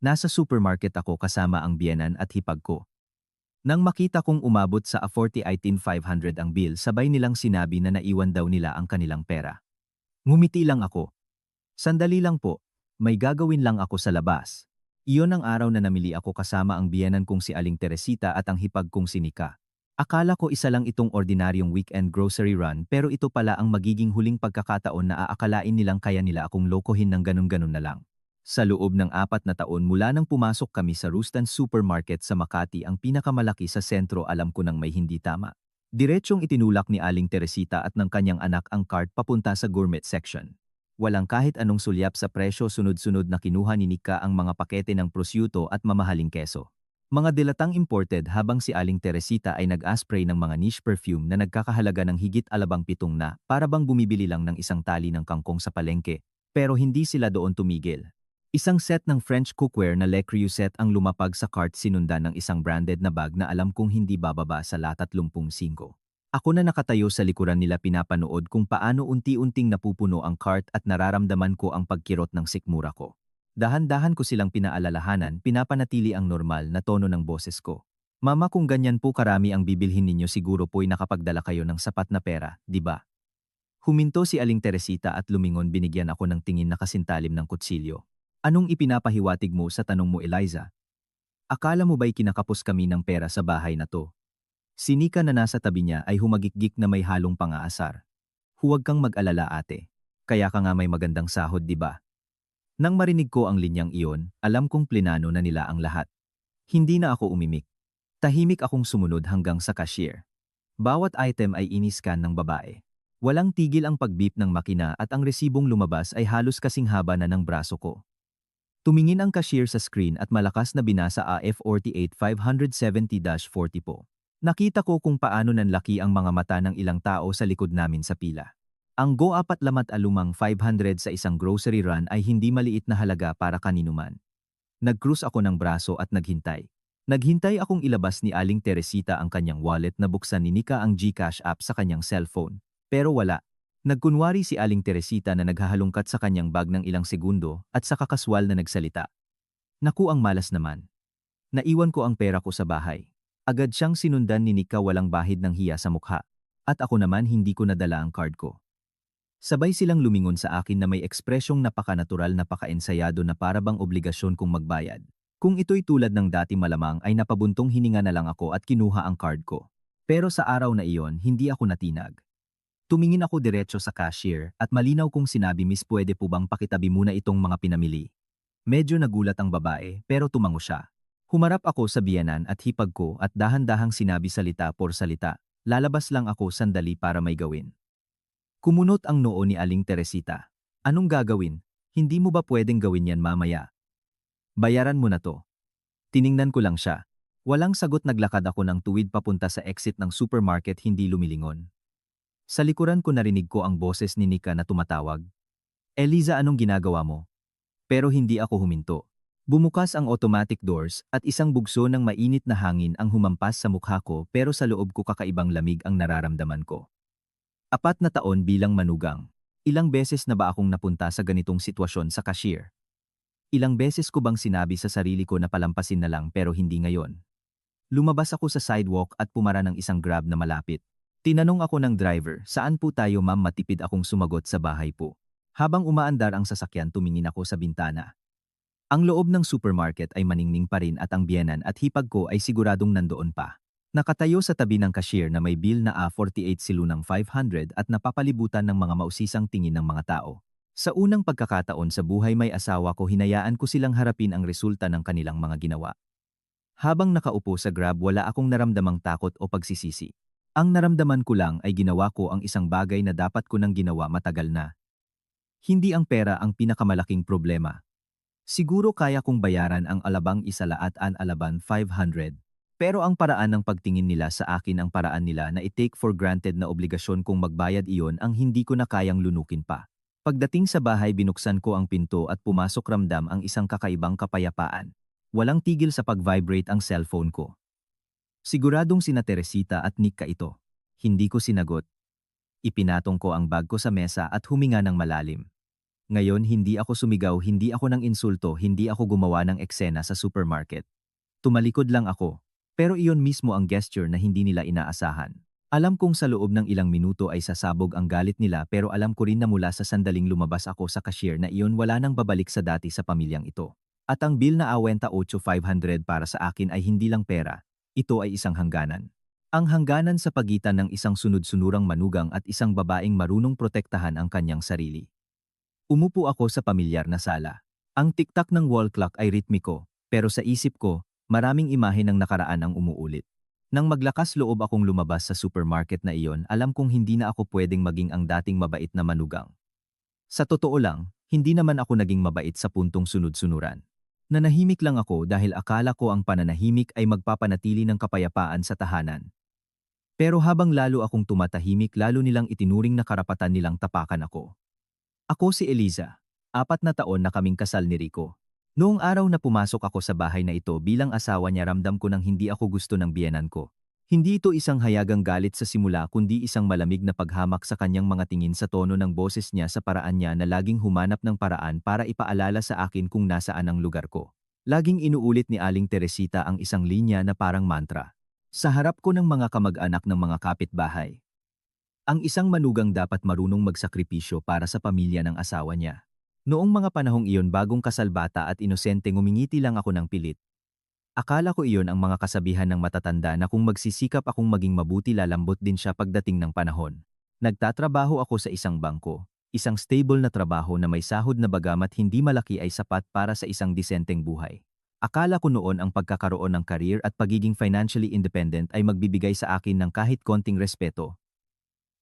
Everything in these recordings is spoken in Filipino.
Nasa supermarket ako kasama ang biyenan at hipag ko. Nang makita kong umabot sa 40,500 ang bill, sabay nilang sinabi na naiwan daw nila ang kanilang pera. Ngumiti lang ako. Sandali lang po, may gagawin lang ako sa labas. Iyon ang araw na namili ako kasama ang biyenan kong si Aling Teresita at ang hipag kong si Nika. Akala ko isa lang itong ordinaryong weekend grocery run, pero ito pala ang magiging huling pagkakataon na aakalain nilang kaya nila akong lokohin ng ganun-ganun na lang. Sa loob ng 4 na taon mula nang pumasok kami sa Rustan Supermarket sa Makati, ang pinakamalaki sa sentro, alam ko nang may hindi tama. Diretsyong itinulak ni Aling Teresita at ng kanyang anak ang cart papunta sa gourmet section. Walang kahit anong sulyap sa presyo, sunod-sunod na kinuha ni Nika ang mga pakete ng prosciutto at mamahaling keso. Mga dilatang imported, habang si Aling Teresita ay nag-aspray ng mga niche perfume na nagkakahalaga ng higit 7 na, para bang bumibili lang ng isang tali ng kangkong sa palengke. Pero hindi sila doon tumigil. Isang set ng French cookware na Le Creuset ang lumapag sa cart, sinundan ng isang branded na bag na alam kong hindi bababa sa lata 35. Ako na nakatayo sa likuran nila, pinapanood kung paano unti-unting napupuno ang cart at nararamdaman ko ang pagkirot ng sikmura ko. Dahan-dahan ko silang pinaalalahanan, pinapanatili ang normal na tono ng boses ko. Mama, kung ganyan po karami ang bibilhin ninyo, siguro po'y nakapagdala kayo ng sapat na pera, di ba? Huminto si Aling Teresita at lumingon, binigyan ako ng tingin na kasintalim ng kutsilyo. Anong ipinapahiwatig mo sa tanong mo, Eliza? Akala mo ba'y kinakapos kami ng pera sa bahay na to? Si Nika na nasa tabi niya ay humagikgik na may halong pang-aasar. Huwag kang mag-alala, ate. Kaya ka nga may magandang sahod, di ba? Nang marinig ko ang linyang iyon, alam kong plinano na nila ang lahat. Hindi na ako umimik. Tahimik akong sumunod hanggang sa cashier. Bawat item ay iniskan ng babae. Walang tigil ang pag-beep ng makina at ang resibong lumabas ay halos kasing haba na ng braso ko. Tumingin ang cashier sa screen at malakas na binasa AF 48,570-40 po. Nakita ko kung paano nanlaki ang mga mata ng ilang tao sa likod namin sa pila. Ang Go 4 500 sa isang grocery run ay hindi maliit na halaga para kanino man. Nag-cruise ako ng braso at naghintay. Naghintay akong ilabas ni Aling Teresita ang kanyang wallet na buksan ni Nika ang GCash app sa kanyang cellphone. Pero wala. Nagkunwari si Aling Teresita na naghahalungkat sa kanyang bag ng ilang segundo at saka kaswal na nagsalita. Naku, ang malas naman. Naiwan ko ang pera ko sa bahay. Agad siyang sinundan ni Nika, walang bahid ng hiya sa mukha. At ako naman, hindi ko nadala ang card ko. Sabay silang lumingon sa akin na may ekspresyong napaka-natural, napaka-ensayado na para bang obligasyon kong magbayad. Kung ito'y tulad ng dati, malamang ay napabuntong hininga na lang ako at kinuha ang card ko. Pero sa araw na iyon, hindi ako natinag. Tumingin ako diretso sa cashier at malinaw kong sinabi, "Miss, pwede po bang pakitabi muna itong mga pinamili?" Medyo nagulat ang babae, pero tumango siya. Humarap ako sa biyenan at hipag ko at dahan-dahang sinabi, salita por salita, "Lalabas lang ako sandali para may gawin." Kumunot ang noo ni Aling Teresita. "Anong gagawin? Hindi mo ba pwedeng gawin yan mamaya? Bayaran mo na to." Tiningnan ko lang siya. Walang sagot, naglakad ako ng tuwid papunta sa exit ng supermarket, hindi lumilingon. Sa likuran ko narinig ko ang boses ni Nika na tumatawag. "Eliza, anong ginagawa mo?" Pero hindi ako huminto. Bumukas ang automatic doors at isang bugso ng mainit na hangin ang humampas sa mukha ko, pero sa loob ko kakaibang lamig ang nararamdaman ko. 4 na taon bilang manugang. Ilang beses na ba akong napunta sa ganitong sitwasyon sa cashier? Ilang beses ko bang sinabi sa sarili ko na palampasin na lang, pero hindi ngayon? Lumabas ako sa sidewalk at pumara ng isang Grab na malapit. Tinanong ako ng driver, "Saan po tayo, ma'am?" Matipid akong sumagot, "Sa bahay po." Habang umaandar ang sasakyan, tumingin ako sa bintana. Ang loob ng supermarket ay maningning pa rin at ang biyenan at hipag ko ay siguradong nandoon pa. Nakatayo sa tabi ng cashier na may bill na A48 silunang 500 at napapalibutan ng mga mausisang tingin ng mga tao. Sa unang pagkakataon sa buhay may asawa ko, hinayaan ko silang harapin ang resulta ng kanilang mga ginawa. Habang nakaupo sa Grab, wala akong naramdamang takot o pagsisisi. Ang naramdaman ko lang ay ginawa ko ang isang bagay na dapat ko nang ginawa matagal na. Hindi ang pera ang pinakamalaking problema. Siguro kaya kong bayaran ang alabang isalaat an alaban 500. Pero ang paraan ng pagtingin nila sa akin, ang paraan nila na i-take for granted na obligasyon kong magbayad, iyon ang hindi ko na kayang lunukin pa. Pagdating sa bahay, binuksan ko ang pinto at pumasok, ramdam ang isang kakaibang kapayapaan. Walang tigil sa pag-vibrate ang cellphone ko. Siguradong sina Teresita at Nika ito. Hindi ko sinagot. Ipinatong ko ang bag ko sa mesa at huminga ng malalim. Ngayon hindi ako sumigaw, hindi ako ng insulto, hindi ako gumawa ng eksena sa supermarket. Tumalikod lang ako. Pero iyon mismo ang gesture na hindi nila inaasahan. Alam kong sa loob ng ilang minuto ay sasabog ang galit nila pero alam ko rin na mula sa sandaling lumabas ako sa cashier na iyon wala nang babalik sa dati sa pamilyang ito. At ang bill na 28,500 para sa akin ay hindi lang pera, ito ay isang hangganan. Ang hangganan sa pagitan ng isang sunod-sunurang manugang at isang babaeng marunong protektahan ang kanyang sarili. Umupo ako sa pamilyar na sala. Ang tiktak ng wall clock ay ritmiko, pero sa isip ko, maraming imahe ng nakaraan ang umuulit. Nang maglakas loob akong lumabas sa supermarket na iyon, alam kong hindi na ako pwedeng maging ang dating mabait na manugang. Sa totoo lang, hindi naman ako naging mabait sa puntong sunod-sunuran. Nanahimik lang ako dahil akala ko ang pananahimik ay magpapanatili ng kapayapaan sa tahanan. Pero habang lalo akong tumatahimik, lalo nilang itinuring na karapatan nilang tapakan ako. Ako si Eliza. 4 na taon na kaming kasal ni Rico. Noong araw na pumasok ako sa bahay na ito bilang asawa niya, ramdam ko nang hindi ako gusto ng biyenan ko. Hindi ito isang hayagang galit sa simula kundi isang malamig na paghamak sa kanyang mga tingin, sa tono ng boses niya, sa paraan niya na laging humanap ng paraan para ipaalala sa akin kung nasaan ang lugar ko. Laging inuulit ni Aling Teresita ang isang linya na parang mantra. Sa harap ko ng mga kamag-anak ng mga kapitbahay. Ang isang manugang dapat marunong magsakripisyo para sa pamilya ng asawa niya. Noong mga panahong iyon, bagong kasal, bata at inosente, ngumingiti lang ako ng pilit. Akala ko iyon ang mga kasabihan ng matatanda na kung magsisikap akong maging mabuti, lalambot din siya pagdating ng panahon. Nagtatrabaho ako sa isang bangko, isang stable na trabaho na may sahod na bagamat hindi malaki ay sapat para sa isang disenteng buhay. Akala ko noon ang pagkakaroon ng career at pagiging financially independent ay magbibigay sa akin ng kahit konting respeto.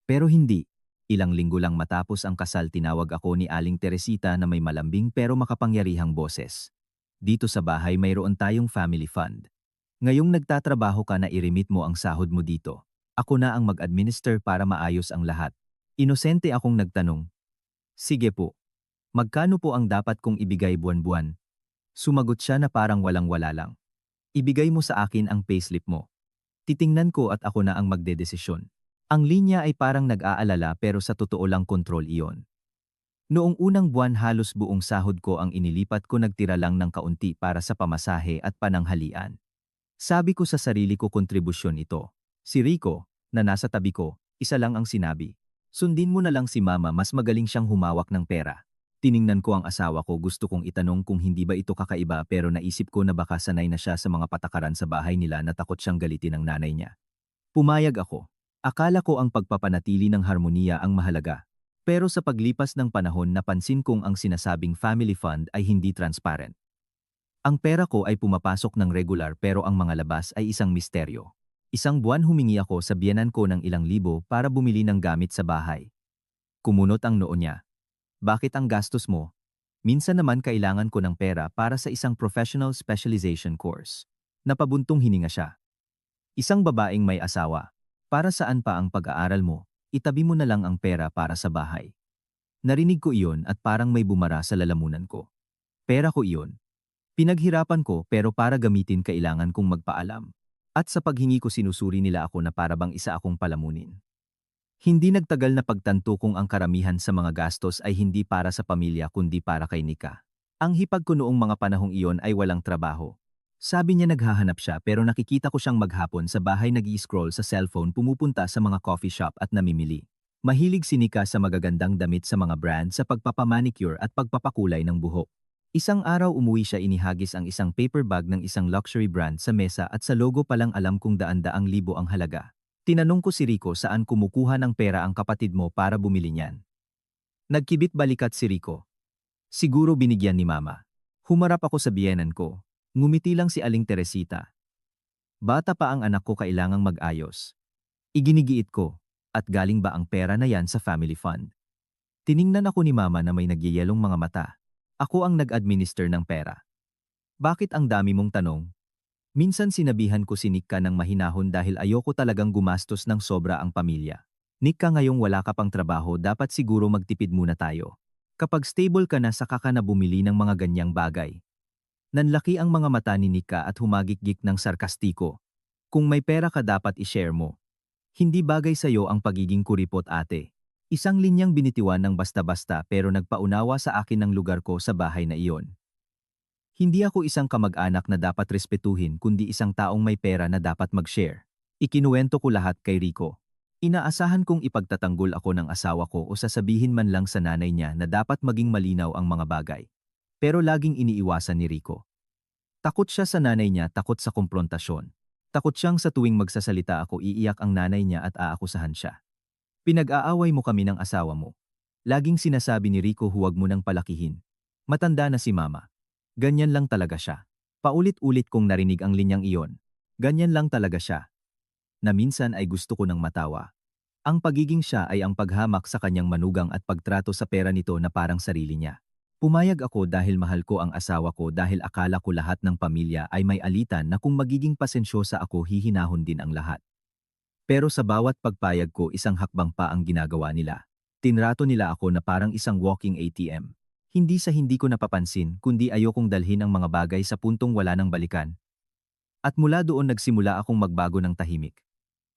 Pero hindi. Ilang linggo lang matapos ang kasal, tinawag ako ni Aling Teresita na may malambing pero makapangyarihang boses. Dito sa bahay mayroon tayong family fund. Ngayong nagtatrabaho ka na, i-remit mo ang sahod mo dito. Ako na ang mag-administer para maayos ang lahat. Inosente akong nagtanong. Sige po. Magkano po ang dapat kong ibigay buwan-buwan? Sumagot siya na parang walang-wala lang. Ibigay mo sa akin ang payslip mo. Titingnan ko at ako na ang magdedesisyon. Ang linya ay parang nag-aalala pero sa totoo lang kontrol iyon. Noong unang buwan halos buong sahod ko ang inilipat ko, nagtira lang ng kaunti para sa pamasahe at pananghalian. Sabi ko sa sarili ko, kontribusyon ito. Si Rico, na nasa tabi ko, isa lang ang sinabi. Sundin mo na lang si Mama, mas magaling siyang humawak ng pera. Tiningnan ko ang asawa ko, gusto kong itanong kung hindi ba ito kakaiba pero naisip ko na baka sanay na siya sa mga patakaran sa bahay nila na takot siyang galitin ng nanay niya. Pumayag ako. Akala ko ang pagpapanatili ng harmonia ang mahalaga. Pero sa paglipas ng panahon, napansin kong ang sinasabing family fund ay hindi transparent. Ang pera ko ay pumapasok ng regular pero ang mga labas ay isang misteryo. Isang buwan humingi ako sa biyenan ko ng ilang libo para bumili ng gamit sa bahay. Kumunot ang noo niya. Bakit ang gastos mo? Minsan naman kailangan ko ng pera para sa isang professional specialization course. Napabuntong hininga siya. Isang babaeng may asawa. Para saan pa ang pag-aaral mo? Itabi mo na lang ang pera para sa bahay. Narinig ko iyon at parang may bumara sa lalamunan ko. Pera ko iyon. Pinaghirapan ko pero para gamitin kailangan kong magpaalam. At sa paghingi ko sinusuri nila ako na para bang isa akong palamunin. Hindi nagtagal na pagtanto kong ang karamihan sa mga gastos ay hindi para sa pamilya kundi para kay Nika. Ang hipag ko noong mga panahong iyon ay walang trabaho. Sabi niya naghahanap siya pero nakikita ko siyang maghapon sa bahay nag-i-scroll sa cellphone, pumupunta sa mga coffee shop at namimili. Mahilig si Nika sa magagandang damit, sa mga brand, sa pagpapamanicure at pagpapakulay ng buhok. Isang araw umuwi siya, inihagis ang isang paper bag ng isang luxury brand sa mesa at sa logo pa lang alam kong daan-daang libo ang halaga. Tinanong ko si Rico, saan kumukuha ng pera ang kapatid mo para bumili niyan? Nagkibit balikat si Rico. Siguro binigyan ni Mama. Humarap ako sa biyenan ko. Ngumiti lang si Aling Teresita. Bata pa ang anak ko, kailangang mag-ayos. Iginigiit ko, at galing ba ang pera na yan sa family fund? Tiningnan ako ni Mama na may nagyayelong mga mata. Ako ang nag-administer ng pera. Bakit ang dami mong tanong? Minsan sinabihan ko si Nika ng mahinahon dahil ayoko talagang gumastos ng sobra ang pamilya. Nika, ngayong wala ka pang trabaho, dapat siguro magtipid muna tayo. Kapag stable ka na, saka ka na bumili ng mga ganyang bagay. Nanlaki ang mga mata ni Nika at humagik-gik ng sarkastiko. Kung may pera ka dapat i-share mo. Hindi bagay sa'yo ang pagiging kuripot, ate. Isang linyang binitiwan ng basta-basta pero nagpaunawa sa akin ng lugar ko sa bahay na iyon. Hindi ako isang kamag-anak na dapat respetuhin kundi isang taong may pera na dapat mag-share. Ikinuwento ko lahat kay Rico. Inaasahan kong ipagtatanggol ako ng asawa ko o sasabihin man lang sa nanay niya na dapat maging malinaw ang mga bagay. Pero laging iniiwasan ni Rico. Takot siya sa nanay niya, takot sa komprontasyon. Takot siyang sa tuwing magsasalita ako iiyak ang nanay niya at aakusahan siya. Pinag-aaway mo kami ng asawa mo. Laging sinasabi ni Rico huwag mo nang palakihin. Matanda na si mama. Ganyan lang talaga siya. Paulit-ulit kong narinig ang linyang iyon. Ganyan lang talaga siya. Na minsan ay gusto ko nang matawa. Ang pagiging siya ay ang paghamak sa kanyang manugang at pagtrato sa pera nito na parang sarili niya. Pumayag ako dahil mahal ko ang asawa ko dahil akala ko lahat ng pamilya ay may alitan na kung magiging pasensyosa ako hihinahon din ang lahat. Pero sa bawat pagpayag ko isang hakbang pa ang ginagawa nila. Tinrato nila ako na parang isang walking ATM. Hindi sa hindi ko napapansin kundi ayokong dalhin ang mga bagay sa puntong wala nang balikan. At mula doon nagsimula akong magbago ng tahimik.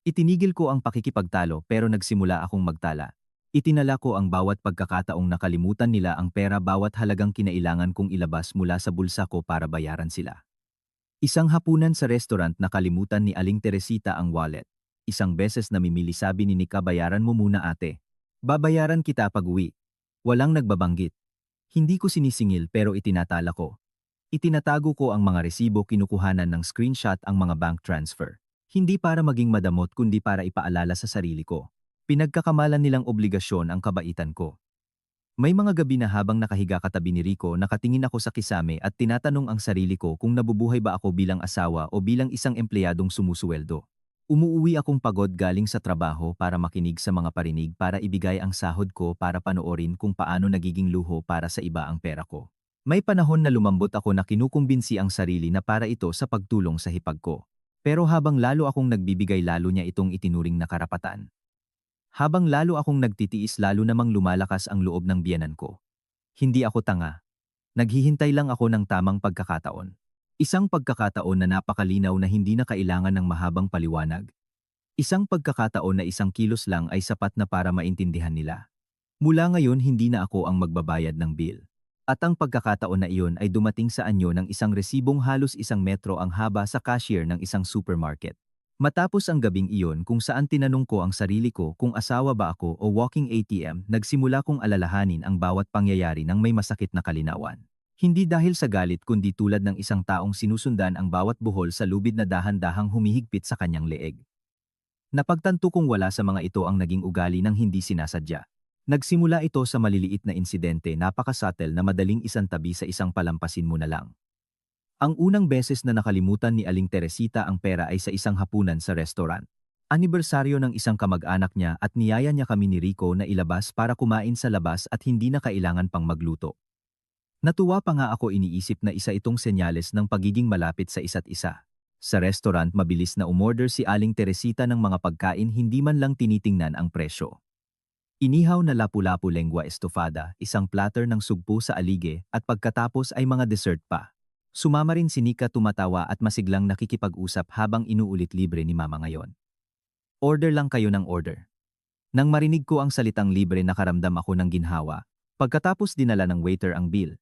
Itinigil ko ang pakikipagtalo pero nagsimula akong magtala. Itinala ko ang bawat pagkakataong nakalimutan nila ang pera bawat halagang kinailangan kong ilabas mula sa bulsa ko para bayaran sila. Isang hapunan sa restaurant nakalimutan ni Aling Teresita ang wallet. Isang beses namimili sabi ni Nika bayaran mo muna ate. Babayaran kita pag-uwi. Walang nagbabanggit. Hindi ko sinisingil pero itinatala ko. Itinatago ko ang mga resibo kinukuhanan ng screenshot ang mga bank transfer. Hindi para maging madamot kundi para ipaalala sa sarili ko. Pinagkakamalan nilang obligasyon ang kabaitan ko. May mga gabi na habang nakahiga katabi ni Rico nakatingin ako sa kisame at tinatanong ang sarili ko kung nabubuhay ba ako bilang asawa o bilang isang empleyadong sumusuweldo. Umuuwi akong pagod galing sa trabaho para makinig sa mga parinig para ibigay ang sahod ko para panoorin kung paano nagiging luho para sa iba ang pera ko. May panahon na lumambot ako na kinukumbinsi ang sarili na para ito sa pagtulong sa hipag ko. Pero habang lalo akong nagbibigay lalo niya itong itinuring na karapatan. Habang lalo akong nagtitiis lalo namang lumalakas ang loob ng biyenan ko. Hindi ako tanga. Naghihintay lang ako ng tamang pagkakataon. Isang pagkakataon na napakalinaw na hindi na kailangan ng mahabang paliwanag. Isang pagkakataon na isang kilos lang ay sapat na para maintindihan nila. Mula ngayon hindi na ako ang magbabayad ng bill. At ang pagkakataon na iyon ay dumating sa anyo ng isang resibong halos 1 metro ang haba sa cashier ng isang supermarket. Matapos ang gabing iyon kung saan tinanong ko ang sarili ko kung asawa ba ako o walking ATM, nagsimula kong alalahanin ang bawat pangyayari ng may masakit na kalinawan. Hindi dahil sa galit kundi tulad ng isang taong sinusundan ang bawat buhol sa lubid na dahan-dahang humihigpit sa kanyang leeg. Napagtanto kong wala sa mga ito ang naging ugali ng hindi sinasadya. Nagsimula ito sa maliliit na insidente napaka-subtle na madaling isantabi sa isang palampasin mo na lang. Ang unang beses na nakalimutan ni Aling Teresita ang pera ay sa isang hapunan sa restaurant. Anibersaryo ng isang kamag-anak niya at niyaya niya kami ni Rico na ilabas para kumain sa labas at hindi na kailangan pang magluto. Natuwa pa nga ako iniisip na isa itong senyales ng pagiging malapit sa isa't isa. Sa restaurant mabilis na umorder si Aling Teresita ng mga pagkain hindi man lang tinitingnan ang presyo. Inihaw na lapu-lapu lengua estofada, isang platter ng sugpo sa alige at pagkatapos ay mga dessert pa. Sumama rin si Nika tumatawa at masiglang nakikipag-usap habang inuulit libre ni mama ngayon. Order lang kayo ng order. Nang marinig ko ang salitang libre nakaramdam ako ng ginhawa. Pagkatapos dinala ng waiter ang bill.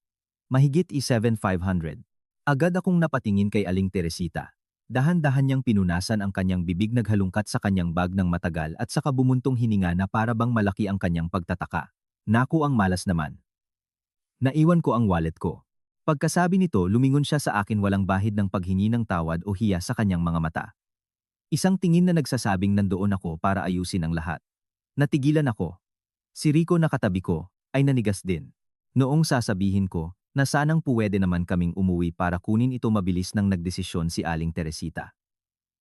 Mahigit i-7,500. Agad akong napatingin kay Aling Teresita. Dahan-dahan niyang pinunasan ang kanyang bibig naghalungkat sa kanyang bag ng matagal at saka bumuntong hininga na para bang malaki ang kanyang pagtataka. Naku ang malas naman. Naiwan ko ang wallet ko. Pagkasabi nito lumingon siya sa akin walang bahid ng paghingi ng tawad o hiya sa kanyang mga mata. Isang tingin na nagsasabing nandoon ako para ayusin ang lahat. Natigilan ako. Si Rico na katabi ko ay nanigas din. Noong sasabihin ko na sanang puwede naman kaming umuwi para kunin ito mabilis nang nagdesisyon si Aling Teresita.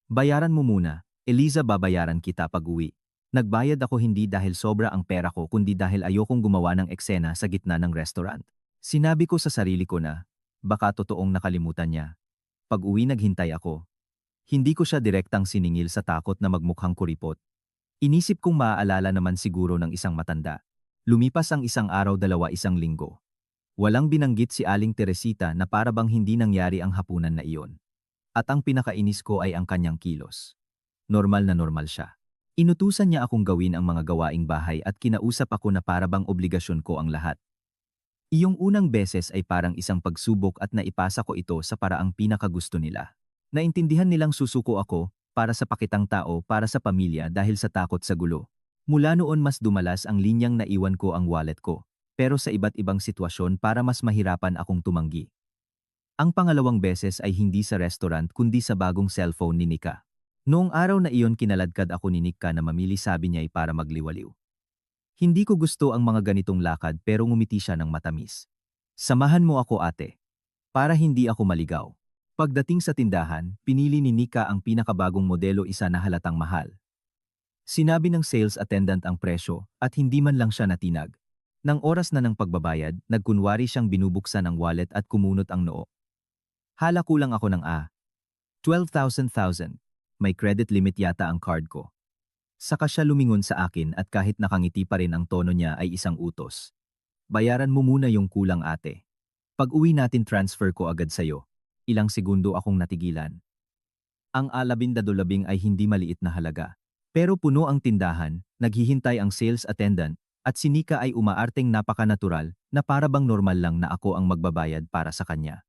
Bayaran mo muna, Eliza babayaran kita pag-uwi. Nagbayad ako hindi dahil sobra ang pera ko kundi dahil ayokong gumawa ng eksena sa gitna ng restaurant. Sinabi ko sa sarili ko na, baka totoong nakalimutan niya. Pag-uwi naghintay ako. Hindi ko siya direktang siningil sa takot na magmukhang kuripot. Inisip kong maaalala naman siguro ng isang matanda. Lumipas ang isang araw 2 isang linggo. Walang binanggit si Aling Teresita na para bang hindi nangyari ang hapunan na iyon. At ang pinakainis ko ay ang kanyang kilos. Normal na normal siya. Inutusan niya akong gawin ang mga gawaing bahay at kinausap ako na parabang obligasyon ko ang lahat. Iyong unang beses ay parang isang pagsubok at naipasa ko ito sa paraang pinakagusto nila. Naintindihan nilang susuko ako para sa pakitang tao para sa pamilya dahil sa takot sa gulo. Mula noon mas dumalas ang linyang naiwan ko ang wallet ko, pero sa iba't ibang sitwasyon para mas mahirapan akong tumanggi. Ang pangalawang beses ay hindi sa restaurant kundi sa bagong cellphone ni Nika. Noong araw na iyon kinaladkad ako ni Nika na mamili sabi niya ay para magliwaliw. Hindi ko gusto ang mga ganitong lakad pero ngumiti siya ng matamis. Samahan mo ako ate. Para hindi ako maligaw. Pagdating sa tindahan, pinili ni Nika ang pinakabagong modelo isa na halatang mahal. Sinabi ng sales attendant ang presyo at hindi man lang siya natinag. Nang oras na ng pagbabayad, nagkunwari siyang binubuksan ang wallet at kumunot ang noo. Hala kulang ako ng 12,000. May credit limit yata ang card ko. Saka siya lumingon sa akin at kahit nakangiti pa rin ang tono niya ay isang utos. Bayaran mo muna yung kulang ate. Pag uwi natin transfer ko agad sa'yo. Ilang segundo akong natigilan. Ang alabindadolabing ay hindi maliit na halaga. Pero puno ang tindahan, naghihintay ang sales attendant, at si Nika ay umaarteng napaka-natural na parabang normal lang na ako ang magbabayad para sa kanya.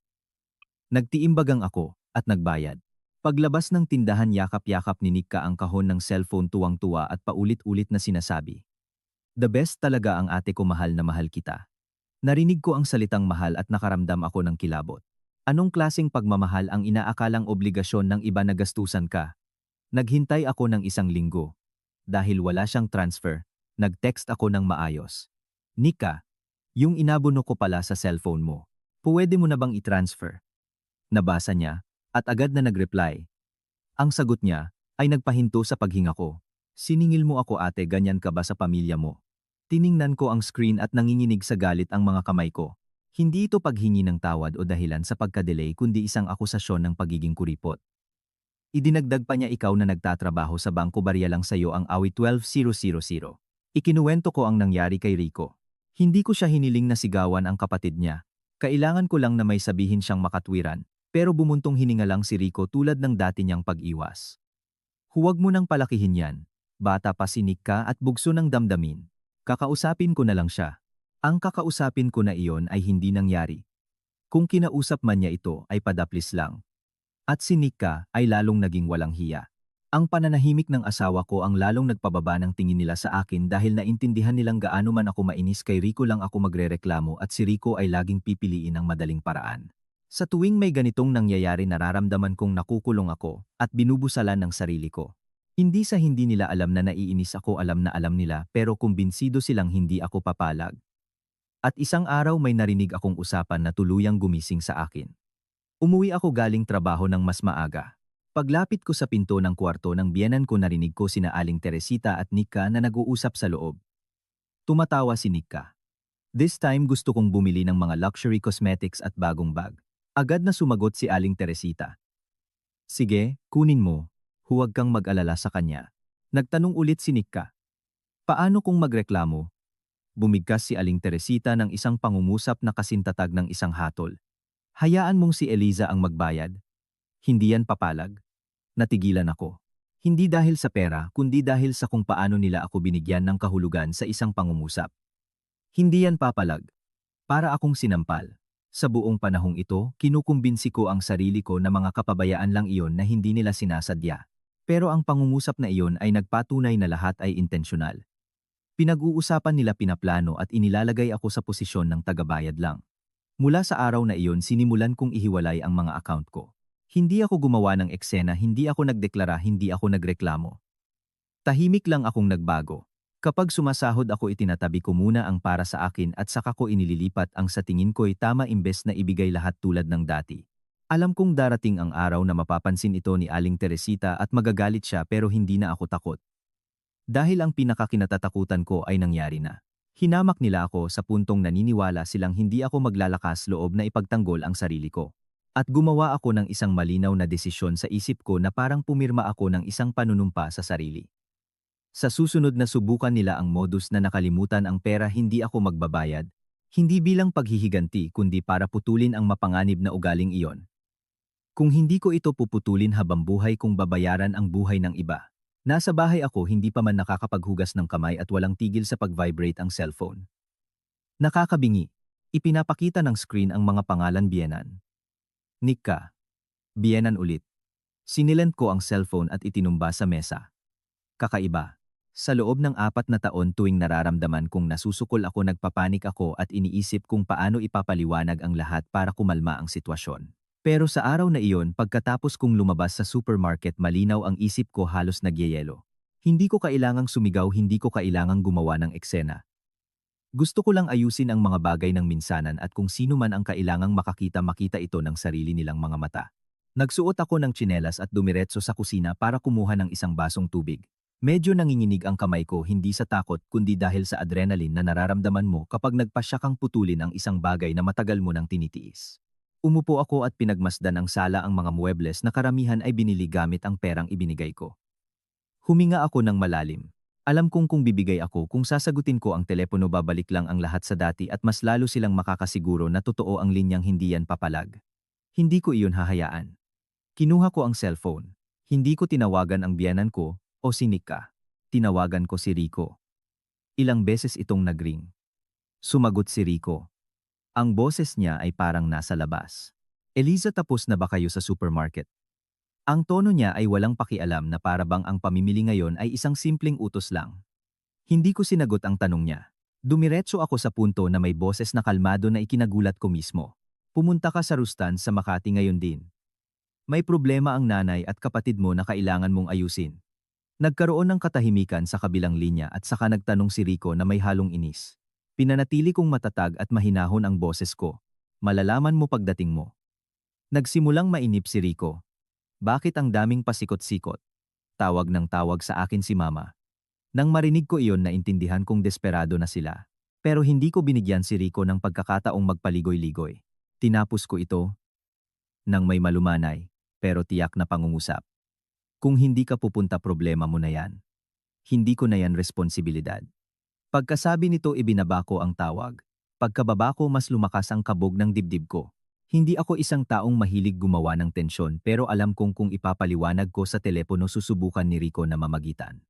Nagtiimbagang ako at nagbayad. Paglabas ng tindahan yakap-yakap ni Nika ang kahon ng cellphone tuwang-tuwa at paulit-ulit na sinasabi. The best talaga ang ate ko mahal na mahal kita. Narinig ko ang salitang mahal at nakaramdam ako ng kilabot. Anong klaseng pagmamahal ang inaakalang obligasyon ng iba na gastusan ka? Naghintay ako ng 1 linggo. Dahil wala siyang transfer, nag-text ako ng maayos. Nika, yung inabono ko pala sa cellphone mo. Pwede mo na bang i-transfer? Nabasa niya at agad na nag-reply. Ang sagot niya ay nagpahinto sa paghinga ko. Siningil mo ako ate, ganyan ka ba sa pamilya mo? Tiningnan ko ang screen at nanginginig sa galit ang mga kamay ko. Hindi ito paghingi ng tawad o dahilan sa pagka-delay kundi isang akusasyon ng pagiging kuripot. Idinagdag pa niya ikaw na nagtatrabaho sa Bangko Barya lang sa'yo ang awit 12,000. Ikinuwento ko ang nangyari kay Rico. Hindi ko siya hiniling na sigawan ang kapatid niya. Kailangan ko lang na may sabihin siyang makatwiran. Pero bumuntong hininga lang si Rico tulad ng dati niyang pag-iwas. Huwag mo nang palakihin yan. Bata pa si Nika at bugso ng damdamin. Kakausapin ko na lang siya. Ang kakausapin ko na iyon ay hindi nangyari. Kung kinausap man niya ito ay padaplis lang. At si Nika ay lalong naging walang hiya. Ang pananahimik ng asawa ko ang lalong nagpababa ng tingin nila sa akin dahil naintindihan nilang gaano man ako mainis kay Rico lang ako magrereklamo at si Rico ay laging pipiliin ang madaling paraan. Sa tuwing may ganitong nangyayari nararamdaman kong nakukulong ako at binubusalan ng sarili ko. Hindi sa hindi nila alam na naiinis ako, alam na alam nila pero kumbinsido silang hindi ako papalag. At isang araw may narinig akong usapan na tuluyang gumising sa akin. Umuwi ako galing trabaho ng mas maaga. Paglapit ko sa pinto ng kwarto ng biyenan ko narinig ko sina Aling Teresita at Nika na nag-uusap sa loob. Tumatawa si Nika. This time gusto kong bumili ng mga luxury cosmetics at bagong bag. Agad na sumagot si Aling Teresita. Sige, kunin mo. Huwag kang mag-alala sa kanya. Nagtanong ulit si Nika. Paano kung magreklamo? Bumigkas si Aling Teresita ng isang pangungusap na kasintatag ng isang hatol. Hayaan mong si Eliza ang magbayad. Hindi yan papalag. Natigilan ako. Hindi dahil sa pera, kundi dahil sa kung paano nila ako binigyan ng kahulugan sa isang pangungusap. Hindi yan papalag. Para akong sinampal. Sa buong panahong ito, kinukumbinsi ko ang sarili ko na mga kapabayaan lang iyon na hindi nila sinasadya. Pero ang pangungusap na iyon ay nagpatunay na lahat ay intensyonal. Pinag-uusapan nila pinaplano at inilalagay ako sa posisyon ng tagabayad lang. Mula sa araw na iyon sinimulan kong ihiwalay ang mga account ko. Hindi ako gumawa ng eksena, hindi ako nagdeklara, hindi ako nagreklamo. Tahimik lang akong nagbago. Kapag sumasahod ako itinatabi ko muna ang para sa akin at saka ko inililipat ang sa tingin ko'y tama imbes na ibigay lahat tulad ng dati. Alam kong darating ang araw na mapapansin ito ni Aling Teresita at magagalit siya pero hindi na ako takot. Dahil ang pinakakinatatakutan ko ay nangyari na. Hinamak nila ako sa puntong naniniwala silang hindi ako maglalakas loob na ipagtanggol ang sarili ko. At gumawa ako ng isang malinaw na desisyon sa isip ko na parang pumirma ako ng isang panunumpa sa sarili. Sa susunod na subukan nila ang modus na nakalimutan ang pera hindi ako magbabayad, hindi bilang paghihiganti kundi para putulin ang mapanganib na ugaling iyon. Kung hindi ko ito puputulin habang buhay kong babayaran ang buhay ng iba. Nasa bahay ako hindi pa man nakakapaghugas ng kamay at walang tigil sa pag-vibrate ang cellphone. Nakakabingi. Ipinapakita ng screen ang mga pangalan biyenan. Nika. Biyenan ulit. Sinilent ko ang cellphone at itinumba sa mesa. Kakaiba. Sa loob ng 4 na taon tuwing nararamdaman kong nasusukol ako nagpapanik ako at iniisip kung paano ipapaliwanag ang lahat para kumalma ang sitwasyon. Pero sa araw na iyon pagkatapos kong lumabas sa supermarket malinaw ang isip ko halos nagyayelo. Hindi ko kailangang sumigaw, hindi ko kailangang gumawa ng eksena. Gusto ko lang ayusin ang mga bagay ng minsanan at kung sino man ang kailangang makita ito ng sarili nilang mga mata. Nagsuot ako ng tsinelas at dumiretso sa kusina para kumuha ng isang basong tubig. Medyo nanginginig ang kamay ko hindi sa takot kundi dahil sa adrenaline na nararamdaman mo kapag nagpasya kang putulin ang isang bagay na matagal mo nang tinitiis. Umupo ako at pinagmasdan ang sala ang mga muebles na karamihan ay binili gamit ang perang ibinigay ko. Huminga ako ng malalim. Alam kong kung bibigay ako kung sasagutin ko ang telepono babalik lang ang lahat sa dati at mas lalo silang makakasiguro na totoo ang linyang hindi yan papalag. Hindi ko iyon hahayaan. Kinuha ko ang cellphone. Hindi ko tinawagan ang biyanan ko o si Nika. Tinawagan ko si Rico. Ilang beses itong nagring. Sumagot si Rico. Ang boses niya ay parang nasa labas. Eliza, tapos na ba kayo sa supermarket? Ang tono niya ay walang pakialam na para bang ang pamimili ngayon ay isang simpleng utos lang. Hindi ko sinagot ang tanong niya. Dumiretso ako sa punto na may boses na kalmado na ikinagulat ko mismo. Pumunta ka sa Rustan sa Makati ngayon din. May problema ang nanay at kapatid mo na kailangan mong ayusin. Nagkaroon ng katahimikan sa kabilang linya at saka nagtanong si Rico na may halong inis. Pinanatili kong matatag at mahinahon ang boses ko. Malalaman mo pagdating mo. Nagsimulang mainip si Rico. Bakit ang daming pasikot-sikot? Tawag ng tawag sa akin si Mama. Nang marinig ko iyon naintindihan kong desperado na sila. Pero hindi ko binigyan si Rico ng pagkakataong magpaligoy-ligoy. Tinapos ko ito nang may malumanay, pero tiyak na pangungusap. Kung hindi ka pupunta problema mo na yan. Hindi ko na yan responsibilidad. Pagkasabi nito ibinaba ko ang tawag. Pagkababa ko mas lumakas ang kabog ng dibdib ko. Hindi ako isang taong mahilig gumawa ng tensyon pero alam kong kung ipapaliwanag ko sa telepono susubukan ni Rico na mamagitan.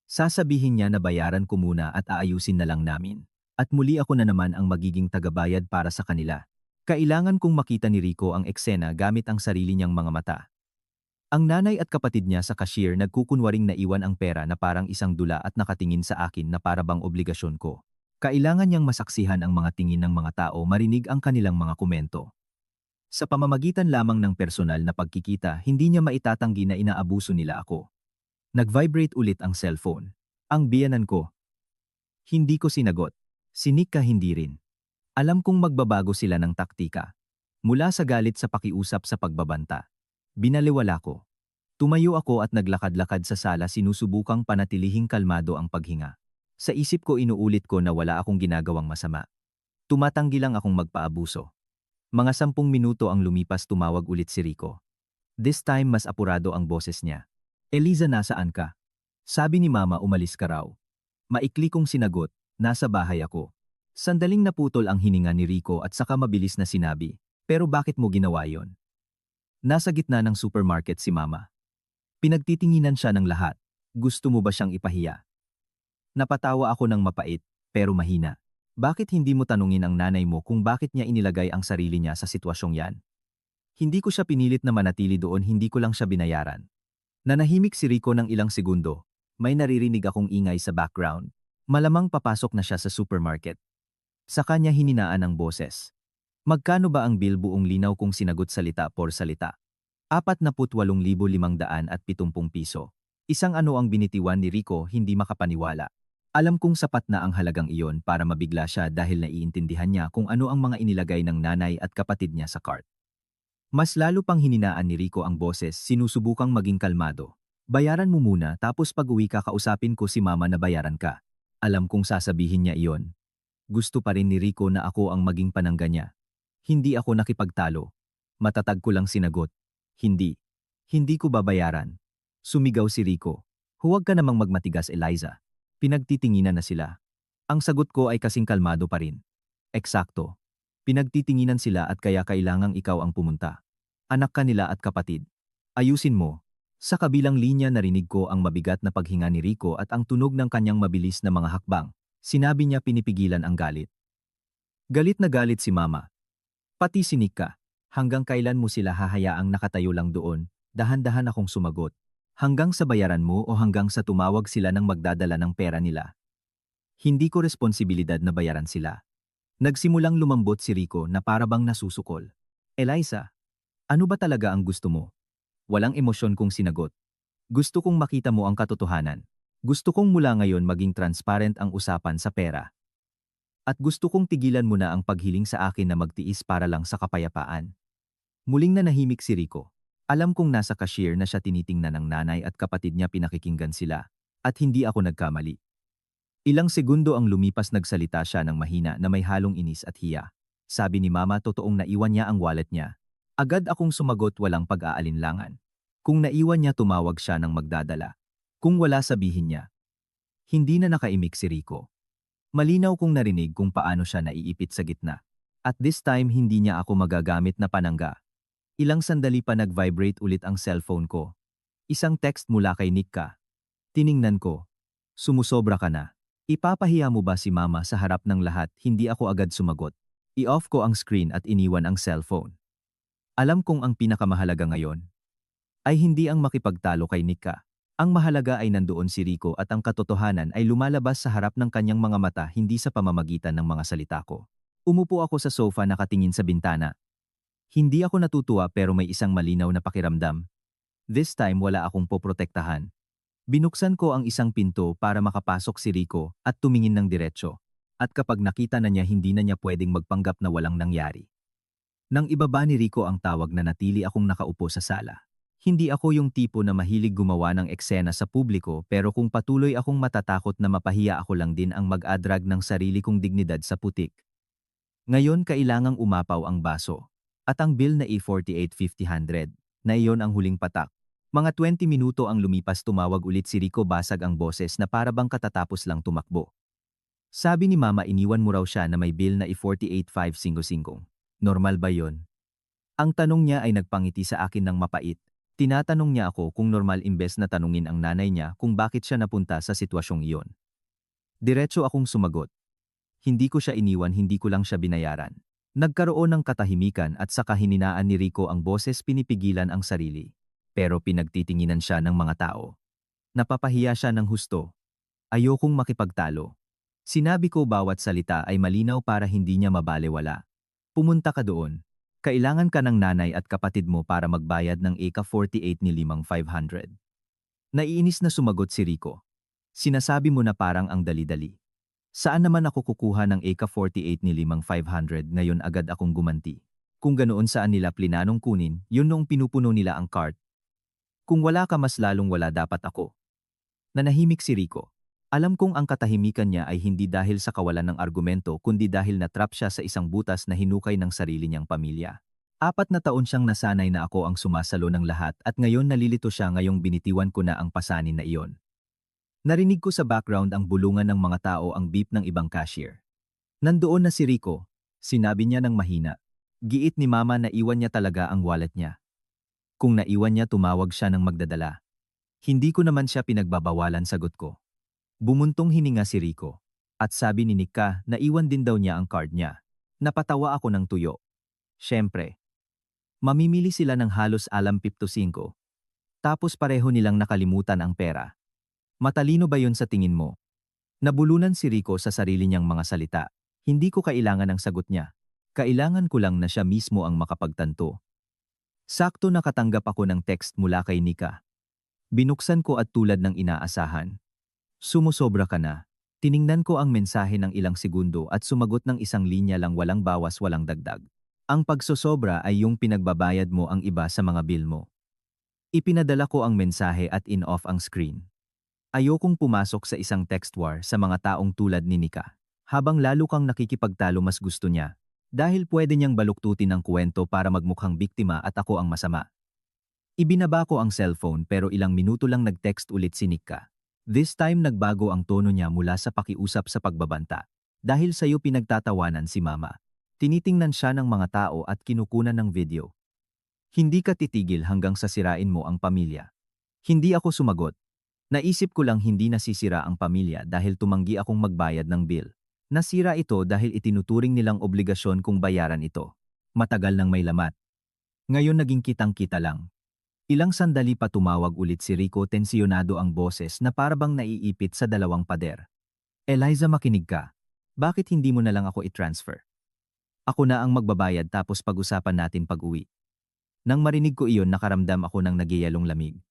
Sasabihin niya na bayaran ko muna at aayusin na lang namin. At muli ako na naman ang magiging tagabayad para sa kanila. Kailangan kong makita ni Rico ang eksena gamit ang sarili niyang mga mata. Ang nanay at kapatid niya sa cashier nagkukunwaring naiwan ang pera na parang isang dula at nakatingin sa akin na para bang obligasyon ko. Kailangan niyang masaksihan ang mga tingin ng mga tao, marinig ang kanilang mga komento. Sa pamamagitan lamang ng personal na pagkikita, hindi niya maitatanggi na inaabuso nila ako. Nag-vibrate ulit ang cellphone. Ang biyanan ko. Hindi ko sinagot. Si Nika hindi rin. Alam kong magbabago sila ng taktika. Mula sa galit sa pakiusap sa pagbabanta. Binaliwala ko. Tumayo ako at naglakad-lakad sa sala sinusubukang panatilihing kalmado ang paghinga. Sa isip ko inuulit ko na wala akong ginagawang masama. Tumatanggi lang akong magpaabuso. Mga 10 minuto ang lumipas tumawag ulit si Rico. This time mas apurado ang boses niya. Eliza, nasaan ka? Sabi ni Mama umalis ka raw. Maikli kong sinagot, nasa bahay ako. Sandaling naputol ang hininga ni Rico at saka mabilis na sinabi, pero bakit mo ginawa yon? Nasa gitna ng supermarket si Mama. Pinagtitinginan siya ng lahat. Gusto mo ba siyang ipahiya? Napatawa ako ng mapait, pero mahina. Bakit hindi mo tanungin ang nanay mo kung bakit niya inilagay ang sarili niya sa sitwasyong yan? Hindi ko siya pinilit na manatili doon, hindi ko lang siya binayaran. Nanahimik si Rico ng ilang segundo. May naririnig akong ingay sa background. Malamang papasok na siya sa supermarket. Sa kanya hininaan ang boses. Magkano ba ang bill? Buong linaw kong sinagot salita por salita. 48,570 piso. Isang ano ang binitiwan ni Rico, hindi makapaniwala. Alam kong sapat na ang halagang iyon para mabigla siya dahil naiintindihan niya kung ano ang mga inilagay ng nanay at kapatid niya sa cart. Mas lalo pang hininaan ni Rico ang boses, sinusubukang maging kalmado. Bayaran mo muna tapos pag-uwi ka kausapin ko si Mama na bayaran ka. Alam kong sasabihin niya iyon. Gusto pa rin ni Rico na ako ang maging panangga niya. Hindi ako nakipagtalo. Matatag ko lang sinagot. Hindi. Hindi ko babayaran. Sumigaw si Rico. Huwag ka namang magmatigas, Eliza. Pinagtitinginan na sila. Ang sagot ko ay kasing kalmado pa rin. Eksakto. Pinagtitinginan sila at kaya kailangang ikaw ang pumunta. Anak ka nila at kapatid. Ayusin mo. Sa kabilang linya narinig ko ang mabigat na paghinga ni Rico at ang tunog ng kanyang mabilis na mga hakbang. Sinabi niya pinipigilan ang galit. Galit na galit si Mama. Pati si Nika. Hanggang kailan mo sila hahayaang nakatayo lang doon? Dahan-dahan akong sumagot. Hanggang sa bayaran mo o hanggang sa tumawag sila ng magdadala ng pera nila. Hindi ko responsibilidad na bayaran sila. Nagsimulang lumambot si Rico na parabang nasusukol. Eliza, ano ba talaga ang gusto mo? Walang emosyon kong sinagot. Gusto kong makita mo ang katotohanan. Gusto kong mula ngayon maging transparent ang usapan sa pera. At gusto kong tigilan mo na ang paghiling sa akin na magtiis para lang sa kapayapaan. Muling nanahimik si Rico. Alam kong nasa cashier na siya tinitingnan ng nanay at kapatid niya pinakikinggan sila. At hindi ako nagkamali. Ilang segundo ang lumipas nagsalita siya ng mahina na may halong inis at hiya. Sabi ni Mama totoong naiwan niya ang wallet niya. Agad akong sumagot walang pag-aalinlangan. Kung naiwan niya tumawag siya ng magdadala. Kung wala sabihin niya. Hindi na nakaimik si Rico. Malinaw kong narinig kung paano siya naiipit sa gitna. At this time hindi niya ako magagamit na panangga. Ilang sandali pa nag-vibrate ulit ang cellphone ko. Isang text mula kay Nika. Tiningnan ko. Sumusobra ka na. Ipapahiya mo ba si Mama sa harap ng lahat? Hindi ako agad sumagot. I-off ko ang screen at iniwan ang cellphone. Alam kong ang pinakamahalaga ngayon ay hindi ang makipagtalo kay Nika. Ang mahalaga ay nandoon si Rico at ang katotohanan ay lumalabas sa harap ng kanyang mga mata hindi sa pamamagitan ng mga salita ko. Umupo ako sa sofa nakatingin sa bintana. Hindi ako natutuwa pero may isang malinaw na pakiramdam. This time wala akong poprotektahan. Binuksan ko ang isang pinto para makapasok si Rico at tumingin ng diretsyo. At kapag nakita na niya hindi na niya pwedeng magpanggap na walang nangyari. Nang ibaba ni Rico ang tawag na natili akong nakaupo sa sala. Hindi ako yung tipo na mahilig gumawa ng eksena sa publiko pero kung patuloy akong matatakot na mapahiya ako lang din ang mag-adrag ng sarili kong dignidad sa putik. Ngayon kailangang umapaw ang baso. At ang bill na E48,500 na iyon ang huling patak. Mga 20 minuto ang lumipas tumawag ulit si Rico basag ang boses na parabang katatapos lang tumakbo. Sabi ni Mama iniwan mo raw siya na may bill na E48,555. Normal ba yon? Ang tanong niya ay nagpangiti sa akin ng mapait. Tinatanong niya ako kung normal imbes na tanungin ang nanay niya kung bakit siya napunta sa sitwasyong iyon. Diretso akong sumagot. Hindi ko siya iniwan, hindi ko lang siya binayaran. Nagkaroon ng katahimikan at sa kahininaan ni Rico ang boses pinipigilan ang sarili. Pero pinagtitinginan siya ng mga tao. Napapahiya siya ng husto. Ayokong makipagtalo. Sinabi ko bawat salita ay malinaw para hindi niya mabalewala. Pumunta ka doon. Kailangan ka ng nanay at kapatid mo para magbayad ng EK48 ni 500. Naiinis na sumagot si Rico. Sinasabi mo na parang ang dali-dali. Saan naman ako kukuha ng EK48 ni 500 ngayon agad akong gumanti. Kung ganoon saan nila plinanong kunin, yun noong pinupuno nila ang cart. Kung wala ka mas lalong wala dapat ako. Nanahimik si Rico. Alam kong ang katahimikan niya ay hindi dahil sa kawalan ng argumento kundi dahil natrap siya sa isang butas na hinukay ng sarili niyang pamilya. 4 na taon siyang nasanay na ako ang sumasalo ng lahat at ngayon nalilito siya ngayong binitiwan ko na ang pasanin na iyon. Narinig ko sa background ang bulungan ng mga tao ang beep ng ibang cashier. Nandoon na si Rico. Sinabi niya ng mahina. Giit ni Mama na iwan niya talaga ang wallet niya. Kung naiwan niya tumawag siya ng magdadala. Hindi ko naman siya pinagbabawalan sagot ko. Bumuntong hininga si Rico. At sabi ni Nika na iwan din daw niya ang card niya. Napatawa ako ng tuyo. Siyempre. Mamimili sila ng halos alam 55. Tapos pareho nilang nakalimutan ang pera. Matalino ba yun sa tingin mo? Nabulunan si Rico sa sarili niyang mga salita. Hindi ko kailangan ng sagot niya. Kailangan ko lang na siya mismo ang makapagtanto. Sakto nakatanggap ako ng text mula kay Nika. Binuksan ko at tulad ng inaasahan. Sumusobra ka na. Tiningnan ko ang mensahe ng ilang segundo at sumagot ng isang linya lang walang bawas walang dagdag. Ang pagsosobra ay yung pinagbabayad mo ang iba sa mga bill mo. Ipinadala ko ang mensahe at in-off ang screen. Ayokong pumasok sa isang text war sa mga taong tulad ni Nika. Habang lalo kang nakikipagtalo mas gusto niya. Dahil pwede niyang baluktutin ang kwento para magmukhang biktima at ako ang masama. Ibinaba ko ang cellphone pero ilang minuto lang nag-text ulit si Nika. This time nagbago ang tono niya mula sa pakiusap sa pagbabanta. Dahil sa'yo pinagtatawanan si Mama. Tinitingnan siya ng mga tao at kinukunan ng video. Hindi ka titigil hanggang sa sirain mo ang pamilya. Hindi ako sumagot. Naisip ko lang hindi nasisira ang pamilya dahil tumanggi akong magbayad ng bill. Nasira ito dahil itinuturing nilang obligasyon kung bayaran ito. Matagal nang may lamat. Ngayon naging kitang-kita lang. Ilang sandali pa tumawag ulit si Rico, tensyonado ang boses na parabang naiipit sa dalawang pader. Eliza, makinig ka. Bakit hindi mo na lang ako i-transfer? Ako na ang magbabayad tapos pag-usapan natin pag-uwi. Nang marinig ko iyon, nakaramdam ako ng nagyayalong lamig.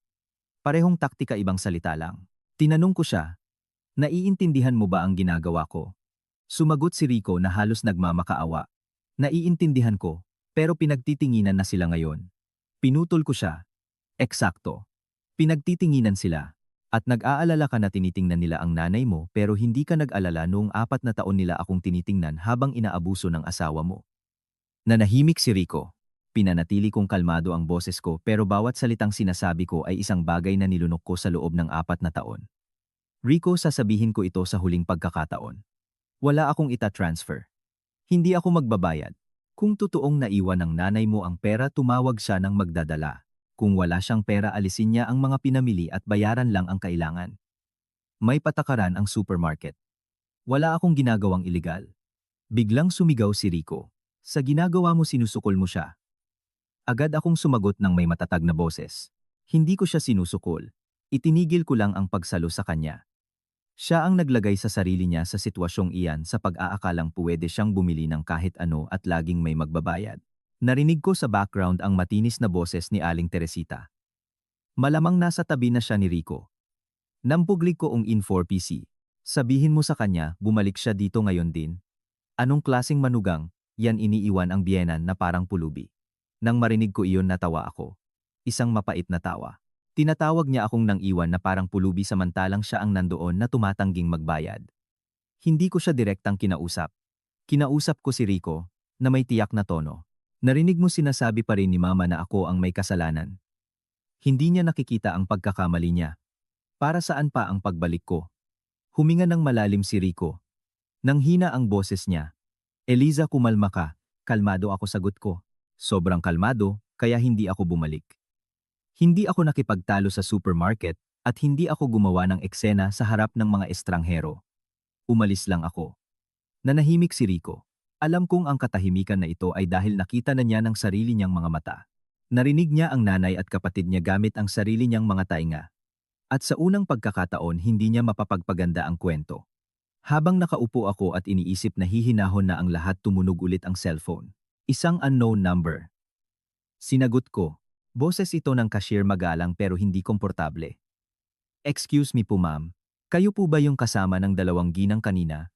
Parehong taktika, ibang salita lang. Tinanong ko siya, naiintindihan mo ba ang ginagawa ko? Sumagot si Rico na halos nagmamakaawa. Naiintindihan ko, pero pinagtitinginan na sila ngayon. Pinutol ko siya. Eksakto. Pinagtitinginan sila. At nag-aalala ka na tinitingnan nila ang nanay mo pero hindi ka nag-alala noong 4 na taon nila akong tinitingnan habang inaabuso ng asawa mo. Nanahimik si Rico. Pinanatili kong kalmado ang boses ko pero bawat salitang sinasabi ko ay isang bagay na nilunok ko sa loob ng 4 na taon. Rico, sasabihin ko ito sa huling pagkakataon. Wala akong ita-transfer. Hindi ako magbabayad. Kung totoong naiwan ng nanay mo ang pera, tumawag siya ng magdadala. Kung wala siyang pera, alisin niya ang mga pinamili at bayaran lang ang kailangan. May patakaran ang supermarket. Wala akong ginagawang iligal. Biglang sumigaw si Rico. Sa ginagawa mo, sinusukol mo siya. Agad akong sumagot ng may matatag na boses. Hindi ko siya sinusukol. Itinigil ko lang ang pagsalo sa kanya. Siya ang naglagay sa sarili niya sa sitwasyong iyan sa pag-aakalang puwede siyang bumili ng kahit ano at laging may magbabayad. Narinig ko sa background ang matinis na boses ni Aling Teresita. Malamang nasa tabi na siya ni Rico. Nampuglig ko ang in-4PC. Sabihin mo sa kanya, bumalik siya dito ngayon din. Anong klaseng manugang, yan iniiwan ang biyenan na parang pulubi. Nang marinig ko iyon, natawa ako. Isang mapait na tawa. Tinatawag niya akong nang iwan na parang pulubi samantalang siya ang nandoon na tumatangging magbayad. Hindi ko siya direktang kinausap. Kinausap ko si Rico, na may tiyak na tono. Narinig mo, sinasabi pa rin ni Mama na ako ang may kasalanan. Hindi niya nakikita ang pagkakamali niya. Para saan pa ang pagbalik ko? Huminga ng malalim si Rico. Nang hina ang boses niya. Eliza, kumalma ka. Kalmado ako, sagot ko. Sobrang kalmado, kaya hindi ako bumalik. Hindi ako nakipagtalo sa supermarket at hindi ako gumawa ng eksena sa harap ng mga estranghero. Umalis lang ako. Nanahimik si Rico. Alam kong ang katahimikan na ito ay dahil nakita na niya ng sarili niyang mga mata. Narinig niya ang nanay at kapatid niya gamit ang sarili niyang mga tainga. At sa unang pagkakataon, hindi niya mapapagpaganda ang kwento. Habang nakaupo ako at iniisip na hihinahon na ang lahat, tumunog ulit ang cellphone. Isang unknown number. Sinagot ko. Boses ito ng cashier, magalang pero hindi komportable. Excuse me po ma'am, kayo po ba yung kasama ng 2 ginang kanina?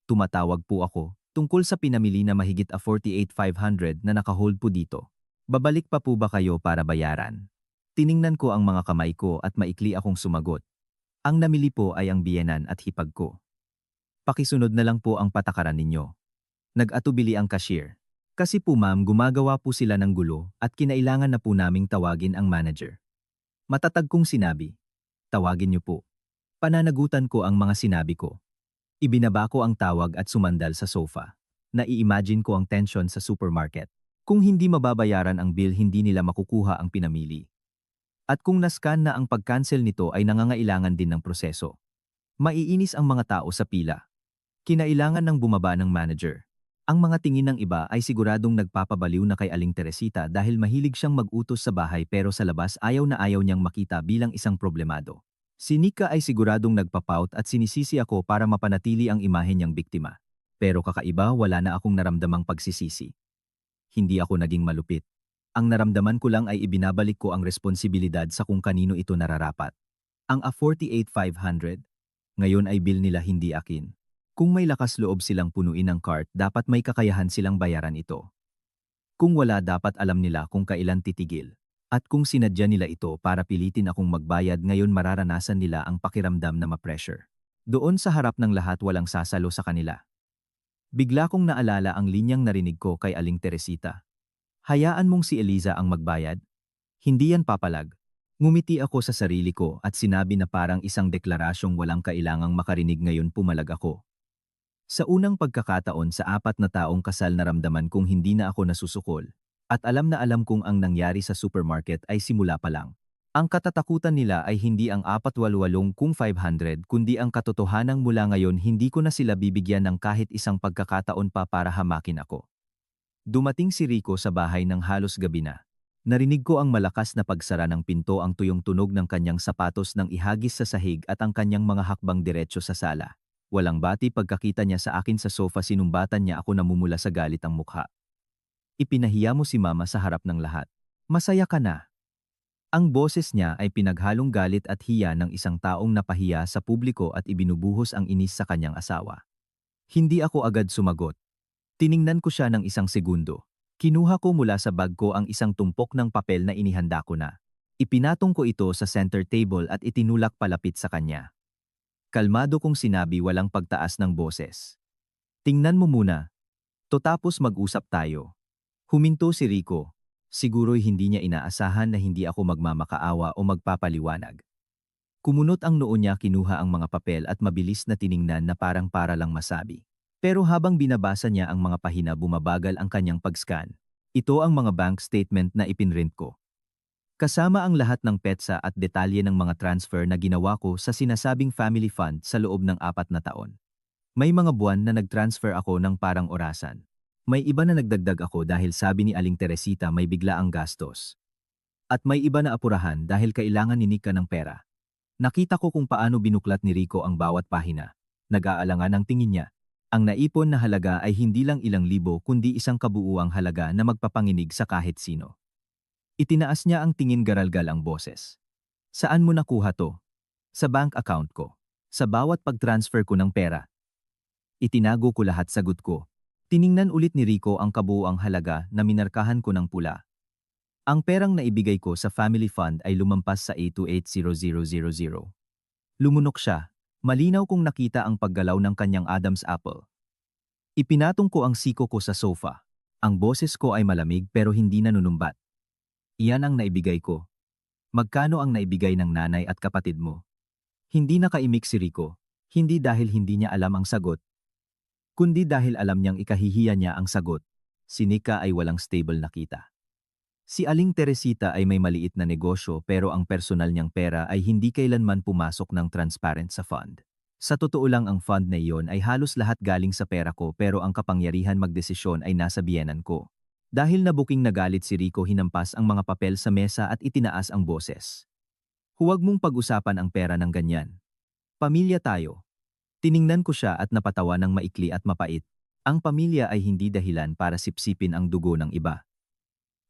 Tumatawag po ako. Tungkol sa pinamili na mahigit 48,500 na nakahold po dito. Babalik pa po ba kayo para bayaran? Tiningnan ko ang mga kamay ko at maikli akong sumagot. Ang namili po ay ang biyenan at hipag ko. Pakisunod na lang po ang patakaran ninyo. Nag-atubili ang cashier. Kasi po ma'am, gumagawa po sila ng gulo at kinailangan na po naming tawagin ang manager. Matatag kong sinabi. Tawagin niyo po. Pananagutan ko ang mga sinabi ko. Ibinaba ko ang tawag at sumandal sa sofa. Nai-imagine ko ang tension sa supermarket. Kung hindi mababayaran ang bill, hindi nila makukuha ang pinamili. At kung nascan na ang pag-cancel nito ay nangangailangan din ng proseso. Maiinis ang mga tao sa pila. Kinailangan ng bumaba ng manager. Ang mga tingin ng iba ay siguradong nagpapabaliw na kay Aling Teresita dahil mahilig siyang mag-utos sa bahay pero sa labas ayaw na ayaw niyang makita bilang isang problemado. Si Nika ay siguradong nagpapout at sinisisi ako para mapanatili ang imahe niyang biktima. Pero kakaiba, wala na akong naramdamang pagsisisi. Hindi ako naging malupit. Ang naramdaman ko lang ay ibinabalik ko ang responsibilidad sa kung kanino ito nararapat. Ang 48,500, ngayon ay bill nila, hindi akin. Kung may lakas loob silang punuin ang cart, dapat may kakayahan silang bayaran ito. Kung wala, dapat alam nila kung kailan titigil. At kung sinadya nila ito para pilitin akong magbayad, ngayon mararanasan nila ang pakiramdam na ma-pressure. Doon sa harap ng lahat, walang sasalo sa kanila. Bigla kong naalala ang linyang narinig ko kay Aling Teresita. Hayaan mong si Eliza ang magbayad? Hindi yan papalag. Ngumiti ako sa sarili ko at sinabi na parang isang deklarasyong walang kailangang makarinig. Ngayon pumalag ako. Sa unang pagkakataon sa 4 na taong kasal, naramdaman kong hindi na ako nasusukol. At alam na alam kong ang nangyari sa supermarket ay simula pa lang. Ang katatakutan nila ay hindi ang 488 kung 500 kundi ang katotohanang mula ngayon hindi ko na sila bibigyan ng kahit isang pagkakataon pa para hamakin ako. Dumating si Rico sa bahay ng halos gabi na. Narinig ko ang malakas na pagsara ng pinto, ang tuyong tunog ng kanyang sapatos nang ihagis sa sahig at ang kanyang mga hakbang diretso sa sala. Walang bati pagkakita niya sa akin sa sofa, sinumbatan niya ako, namumula sa galit ang mukha. Ipinahiya mo si Mama sa harap ng lahat. Masaya ka na. Ang boses niya ay pinaghalong galit at hiya ng isang taong napahiya sa publiko at ibinubuhos ang inis sa kanyang asawa. Hindi ako agad sumagot. Tiningnan ko siya ng isang segundo. Kinuha ko mula sa bag ko ang isang tumpok ng papel na inihanda ko na. Ipinatong ko ito sa center table at itinulak palapit sa kanya. Kalmado kong sinabi, walang pagtaas ng boses. Tingnan mo muna. To tapos mag-usap tayo. Huminto si Rico. Siguro'y hindi niya inaasahan na hindi ako magmamakaawa o magpapaliwanag. Kumunot ang noo niya, kinuha ang mga papel at mabilis na tiningnan na parang para lang masabi. Pero habang binabasa niya ang mga pahina, bumabagal ang kanyang pag-scan. Ito ang mga bank statement na ipinrint ko. Kasama ang lahat ng petsa at detalye ng mga transfer na ginawa ko sa sinasabing family fund sa loob ng 4 na taon. May mga buwan na nag-transfer ako ng parang orasan. May iba na nagdagdag ako dahil sabi ni Aling Teresita may biglaang gastos. At may iba na apurahan dahil kailangan ni Nika ng pera. Nakita ko kung paano binuklat ni Rico ang bawat pahina. Nag-aalangan ang tingin niya. Ang naipon na halaga ay hindi lang ilang libo kundi isang kabuuang halaga na magpapanginig sa kahit sino. Itinaas niya ang tingin, garalgal ang boses. Saan mo nakuha to? Sa bank account ko. Sa bawat pag-transfer ko ng pera. Itinago ko lahat, sagot ko. Tiningnan ulit ni Rico ang kabuuang halaga na minarkahan ko ng pula. Ang perang naibigay ko sa family fund ay lumampas sa 8280000. Lumunok siya. Malinaw kong nakita ang paggalaw ng kanyang Adam's apple. Ipinatong ko ang siko ko sa sofa. Ang boses ko ay malamig pero hindi nanunumbat. Iyan ang naibigay ko. Magkano ang naibigay ng nanay at kapatid mo? Hindi nakaimik si Rico. Hindi dahil hindi niya alam ang sagot, kundi dahil alam niyang ikahihiya niya ang sagot. Si Nika ay walang stable na kita. Si Aling Teresita ay may maliit na negosyo pero ang personal niyang pera ay hindi kailanman pumasok ng transparent sa fund. Sa totoo lang, ang fund na iyon ay halos lahat galing sa pera ko pero ang kapangyarihan magdesisyon ay nasa biyenan ko. Dahil nabuking nagalit si Rico, hinampas ang mga papel sa mesa at itinaas ang boses. Huwag mong pag-usapan ang pera ng ganyan. Pamilya tayo. Tiningnan ko siya at napatawa ng maikli at mapait. Ang pamilya ay hindi dahilan para sipsipin ang dugo ng iba.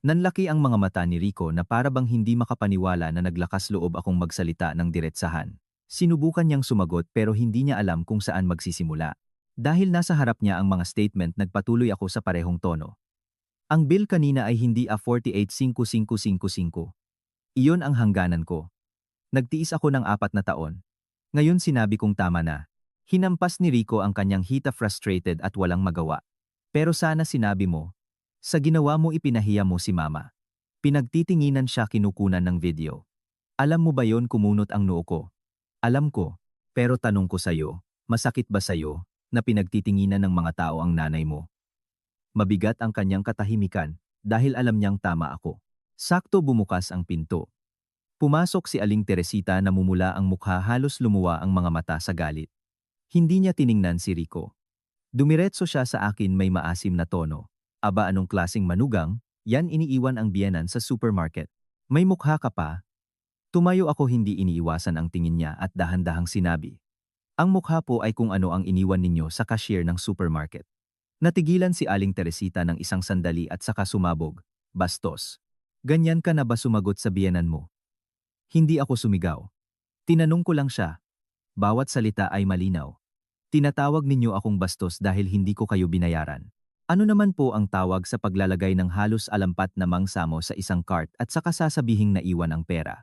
Nanlaki ang mga mata ni Rico na para bang hindi makapaniwala na naglakas loob akong magsalita ng diretsahan. Sinubukan niyang sumagot pero hindi niya alam kung saan magsisimula. Dahil nasa harap niya ang mga statement, nagpatuloy ako sa parehong tono. Ang bill kanina ay hindi 48,555. Iyon ang hangganan ko. Nagtiis ako ng 4 na taon. Ngayon sinabi kong tama na. Hinampas ni Rico ang kanyang hita, frustrated at walang magawa. Pero sana sinabi mo. Sa ginawa mo ipinahiya mo si Mama. Pinagtitinginan siya, kinukunan ng video. Alam mo ba yon? Kumunot ang noo ko. Alam ko, pero tanong ko sa'yo, masakit ba sa'yo na pinagtitinginan ng mga tao ang nanay mo? Mabigat ang kanyang katahimikan dahil alam niyang tama ako. Sakto bumukas ang pinto. Pumasok si Aling Teresita, namumula ang mukha, halos lumuwa ang mga mata sa galit. Hindi niya tiningnan si Rico. Dumiretso siya sa akin, may maasim na tono. Aba, anong klaseng manugang? Yan iniiwan ang biyenan sa supermarket. May mukha ka pa? Tumayo ako, hindi iniiwasan ang tingin niya at dahan-dahang sinabi. Ang mukha po ay kung ano ang iniwan ninyo sa cashier ng supermarket. Natigilan si Aling Teresita ng isang sandali at saka sumabog. Bastos. Ganyan ka na ba sumagot sa biyenan mo? Hindi ako sumigaw. Tinanong ko lang siya. Bawat salita ay malinaw. Tinatawag ninyo akong bastos dahil hindi ko kayo binayaran. Ano naman po ang tawag sa paglalagay ng halos alampat na mangsamo sa isang cart at saka sasabihing naiwan ang pera?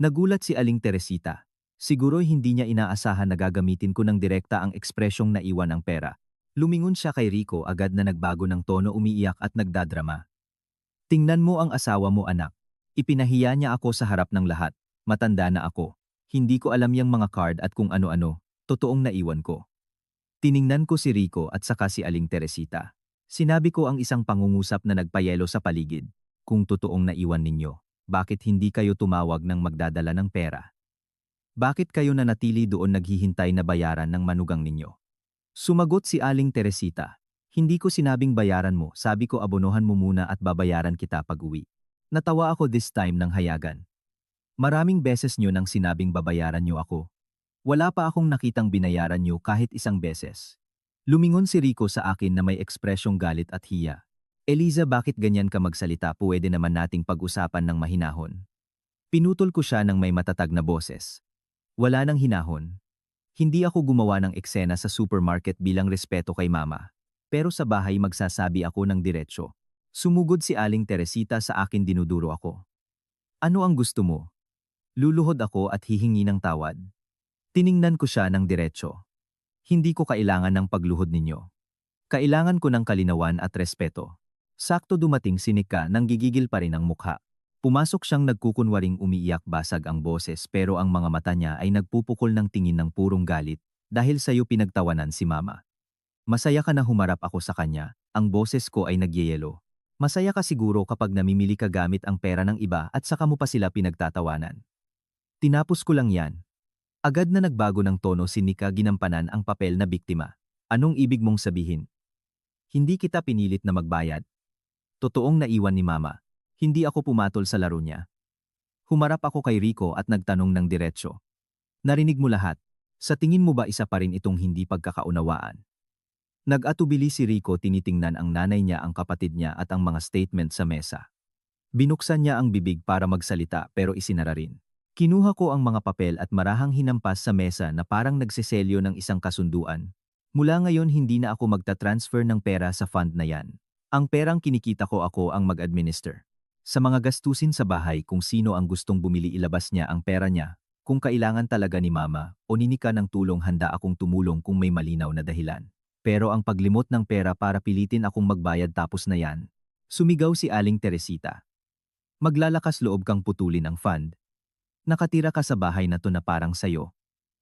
Nagulat si Aling Teresita. Siguro'y hindi niya inaasahan na gagamitin ko ng direkta ang ekspresyong naiwan ang pera. Lumingon siya kay Rico, agad na nagbago ng tono, umiiyak at nagdadrama. Tingnan mo ang asawa mo, anak. Ipinahiya niya ako sa harap ng lahat. Matanda na ako. Hindi ko alam yung mga card at kung ano-ano. Totoong naiwan ko. Tiningnan ko si Rico at saka si Aling Teresita. Sinabi ko ang isang pangungusap na nagpayelo sa paligid. Kung totoong naiwan ninyo, bakit hindi kayo tumawag ng magdadala ng pera? Bakit kayo nanatili doon naghihintay na bayaran ng manugang ninyo? Sumagot si Aling Teresita. Hindi ko sinabing bayaran mo, sabi ko abonohan mo muna at babayaran kita pag-uwi. Natawa ako this time ng hayagan. Maraming beses nyo nang sinabing babayaran nyo ako. Wala pa akong nakitang binayaran nyo kahit isang beses. Lumingon si Rico sa akin na may ekspresyong galit at hiya. Eliza, bakit ganyan ka magsalita? Pwede naman nating pag-usapan ng mahinahon. Pinutol ko siya ng may matatag na boses. Wala nang hinahon. Hindi ako gumawa ng eksena sa supermarket bilang respeto kay mama. Pero sa bahay magsasabi ako ng diretsyo. Sumugod si Aling Teresita sa akin, dinuduro ako. Ano ang gusto mo? Luluhod ako at hihingi ng tawad. Tiningnan ko siya ng diretsyo. Hindi ko kailangan ng pagluhod ninyo. Kailangan ko ng kalinawan at respeto. Sakto dumating si Nika, nang gigigil pa rin ang mukha. Pumasok siyang nagkukunwaring umiiyak, basag ang boses pero ang mga mata niya ay nagpupukol ng tingin ng purong galit dahil sa'yo pinagtawanan si mama. Masaya ka na? Humarap ako sa kanya, ang boses ko ay nagyeyelo. Masaya ka siguro kapag namimili ka gamit ang pera ng iba at saka mo pa sila pinagtatawanan. Tinapos ko lang yan. Agad na nagbago ng tono si Nika, ginampanan ang papel na biktima. Anong ibig mong sabihin? Hindi kita pinilit na magbayad. Totoong naiwan ni mama. Hindi ako pumatol sa laro niya. Humarap ako kay Rico at nagtanong ng diretsyo. Narinig mo lahat. Sa tingin mo ba isa pa rin itong hindi pagkakaunawaan? Nag-atubili si Rico, tinitingnan ang nanay niya, ang kapatid niya at ang mga statement sa mesa. Binuksan niya ang bibig para magsalita pero isinara rin. Kinuha ko ang mga papel at marahang hinampas sa mesa na parang nagseselyo ng isang kasunduan. Mula ngayon hindi na ako magta-transfer ng pera sa fund na yan. Ang perang kinikita ko, ako ang mag-administer. Sa mga gastusin sa bahay, kung sino ang gustong bumili ilabas niya ang pera niya. Kung kailangan talaga ni mama o ni Nika ng tulong, handa akong tumulong kung may malinaw na dahilan. Pero ang paglimot ng pera para pilitin akong magbayad, tapos na yan. Sumigaw si Aling Teresita. Maglalakas loob kang putulin ang fund. Nakatira ka sa bahay na to na parang sayo.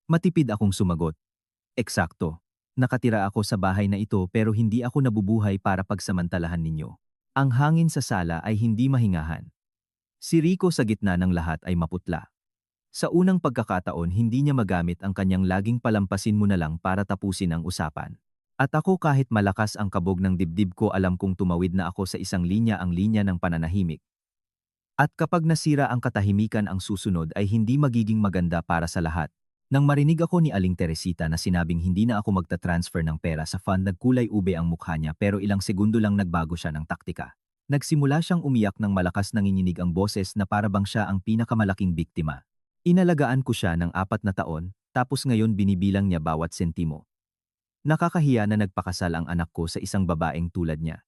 Matipid akong sumagot. Eksakto. Nakatira ako sa bahay na ito pero hindi ako nabubuhay para pagsamantalahan ninyo. Ang hangin sa sala ay hindi mahingahan. Si Rico sa gitna ng lahat ay maputla. Sa unang pagkakataon hindi niya magamit ang kanyang laging palampasin mo na lang para tapusin ang usapan. At ako, kahit malakas ang kabog ng dibdib ko, alam kong tumawid na ako sa isang linya, ang linya ng pananahimik. At kapag nasira ang katahimikan, ang susunod ay hindi magiging maganda para sa lahat. Nang marinig ako ni Aling Teresita na sinabing hindi na ako magta-transfer ng pera sa fund, nagkulay ube ang mukha niya pero ilang segundo lang nagbago siya ng taktika. Nagsimula siyang umiyak ng malakas, nanginginig ang boses na para bang siya ang pinakamalaking biktima. Inalagaan ko siya ng 4 na taon, tapos ngayon binibilang niya bawat sentimo. Nakakahiya na nagpakasal ang anak ko sa isang babaeng tulad niya.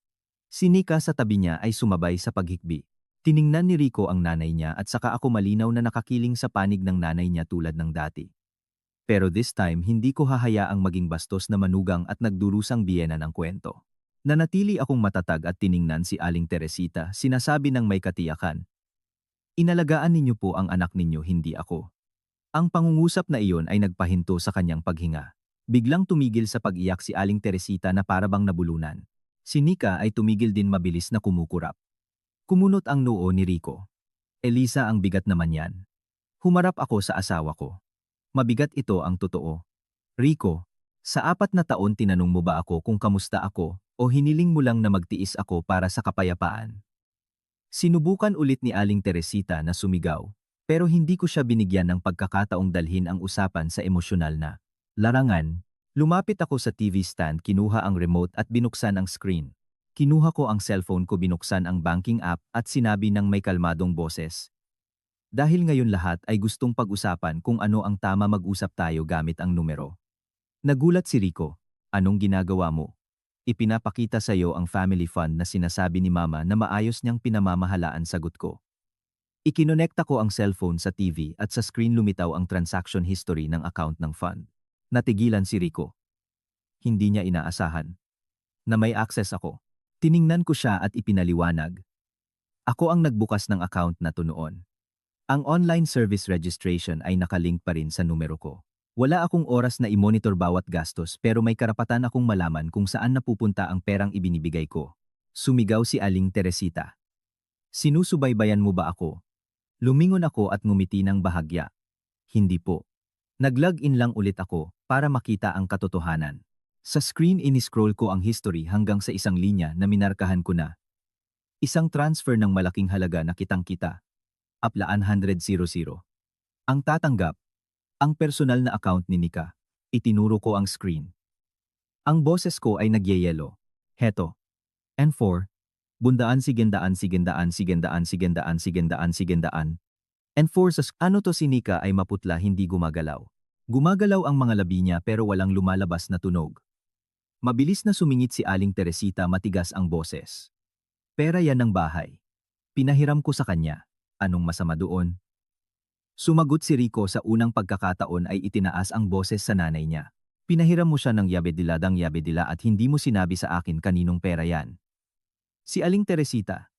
Si Nika sa tabi niya ay sumabay sa paghikbi. Tiningnan ni Rico ang nanay niya at saka ako, malinaw na nakakiling sa panig ng nanay niya tulad ng dati. Pero this time hindi ko hahayaang maging bastos na manugang at nagdurusang biyena ng kwento. Nanatili akong matatag at tiningnan si Aling Teresita, sinasabi ng may katiyakan. Inalagaan ninyo po ang anak ninyo, hindi ako. Ang pangungusap na iyon ay nagpahinto sa kanyang paghinga. Biglang tumigil sa pag-iyak si Aling Teresita na parabang nabulunan. Si Nika ay tumigil din, mabilis na kumukurap. Kumunot ang noo ni Rico. Eliza, ang bigat naman yan. Humarap ako sa asawa ko. Mabigat ito, ang totoo. Rico, sa 4 na taon tinanong mo ba ako kung kamusta ako o hiniling mo lang na magtiis ako para sa kapayapaan? Sinubukan ulit ni Aling Teresita na sumigaw, pero hindi ko siya binigyan ng pagkakataong dalhin ang usapan sa emosyonal na larangan. Lumapit ako sa TV stand, kinuha ang remote at binuksan ang screen. Kinuha ko ang cellphone ko, binuksan ang banking app at sinabi ng may kalmadong boses. Dahil ngayon lahat ay gustong pag-usapan kung ano ang tama, mag-usap tayo gamit ang numero. Nagulat si Rico. Anong ginagawa mo? Ipinapakita sa iyo ang family fund na sinasabi ni mama na maayos niyang pinamamahalaan, sagot ko. Ikinonekta ko ang cellphone sa TV at sa screen lumitaw ang transaction history ng account ng fund. Natigilan si Rico. Hindi niya inaasahan na may access ako. Tiningnan ko siya at ipinaliwanag. Ako ang nagbukas ng account na to noon. Ang online service registration ay nakalink pa rin sa numero ko. Wala akong oras na i-monitor bawat gastos pero may karapatan akong malaman kung saan napupunta ang perang ibinibigay ko. Sumigaw si Aling Teresita. Sinusubaybayan mo ba ako? Lumingon ako at ngumiti ng bahagya. Hindi po. Nag-log-in lang ulit ako para makita ang katotohanan. Sa screen ini-scroll ko ang history hanggang sa isang linya na minarkahan ko na. Isang transfer ng malaking halaga na kitang-kita. Aplaan 100,000. Ang tatanggap, ang personal na account ni Nika. Itinuro ko ang screen. Ang boses ko ay nagyeyelo. Heto. N4. Bundaan sigendaan sigendaan sigendaan sigendaan sigendaan sigendaan. N4 sa ano to si Nika ay maputla hindi gumagalaw. Gumagalaw ang mga labi niya pero walang lumalabas na tunog. Mabilis na sumingit si Aling Teresita, matigas ang boses. Pera yan ng bahay. Pinahiram ko sa kanya. Anong masama doon? Sumagot si Rico. Sa unang pagkakataon ay itinaas ang boses sa nanay niya. Pinahiram mo siya ng yabediladang yabedila at hindi mo sinabi sa akin kaninong pera yan. Si Aling Teresita,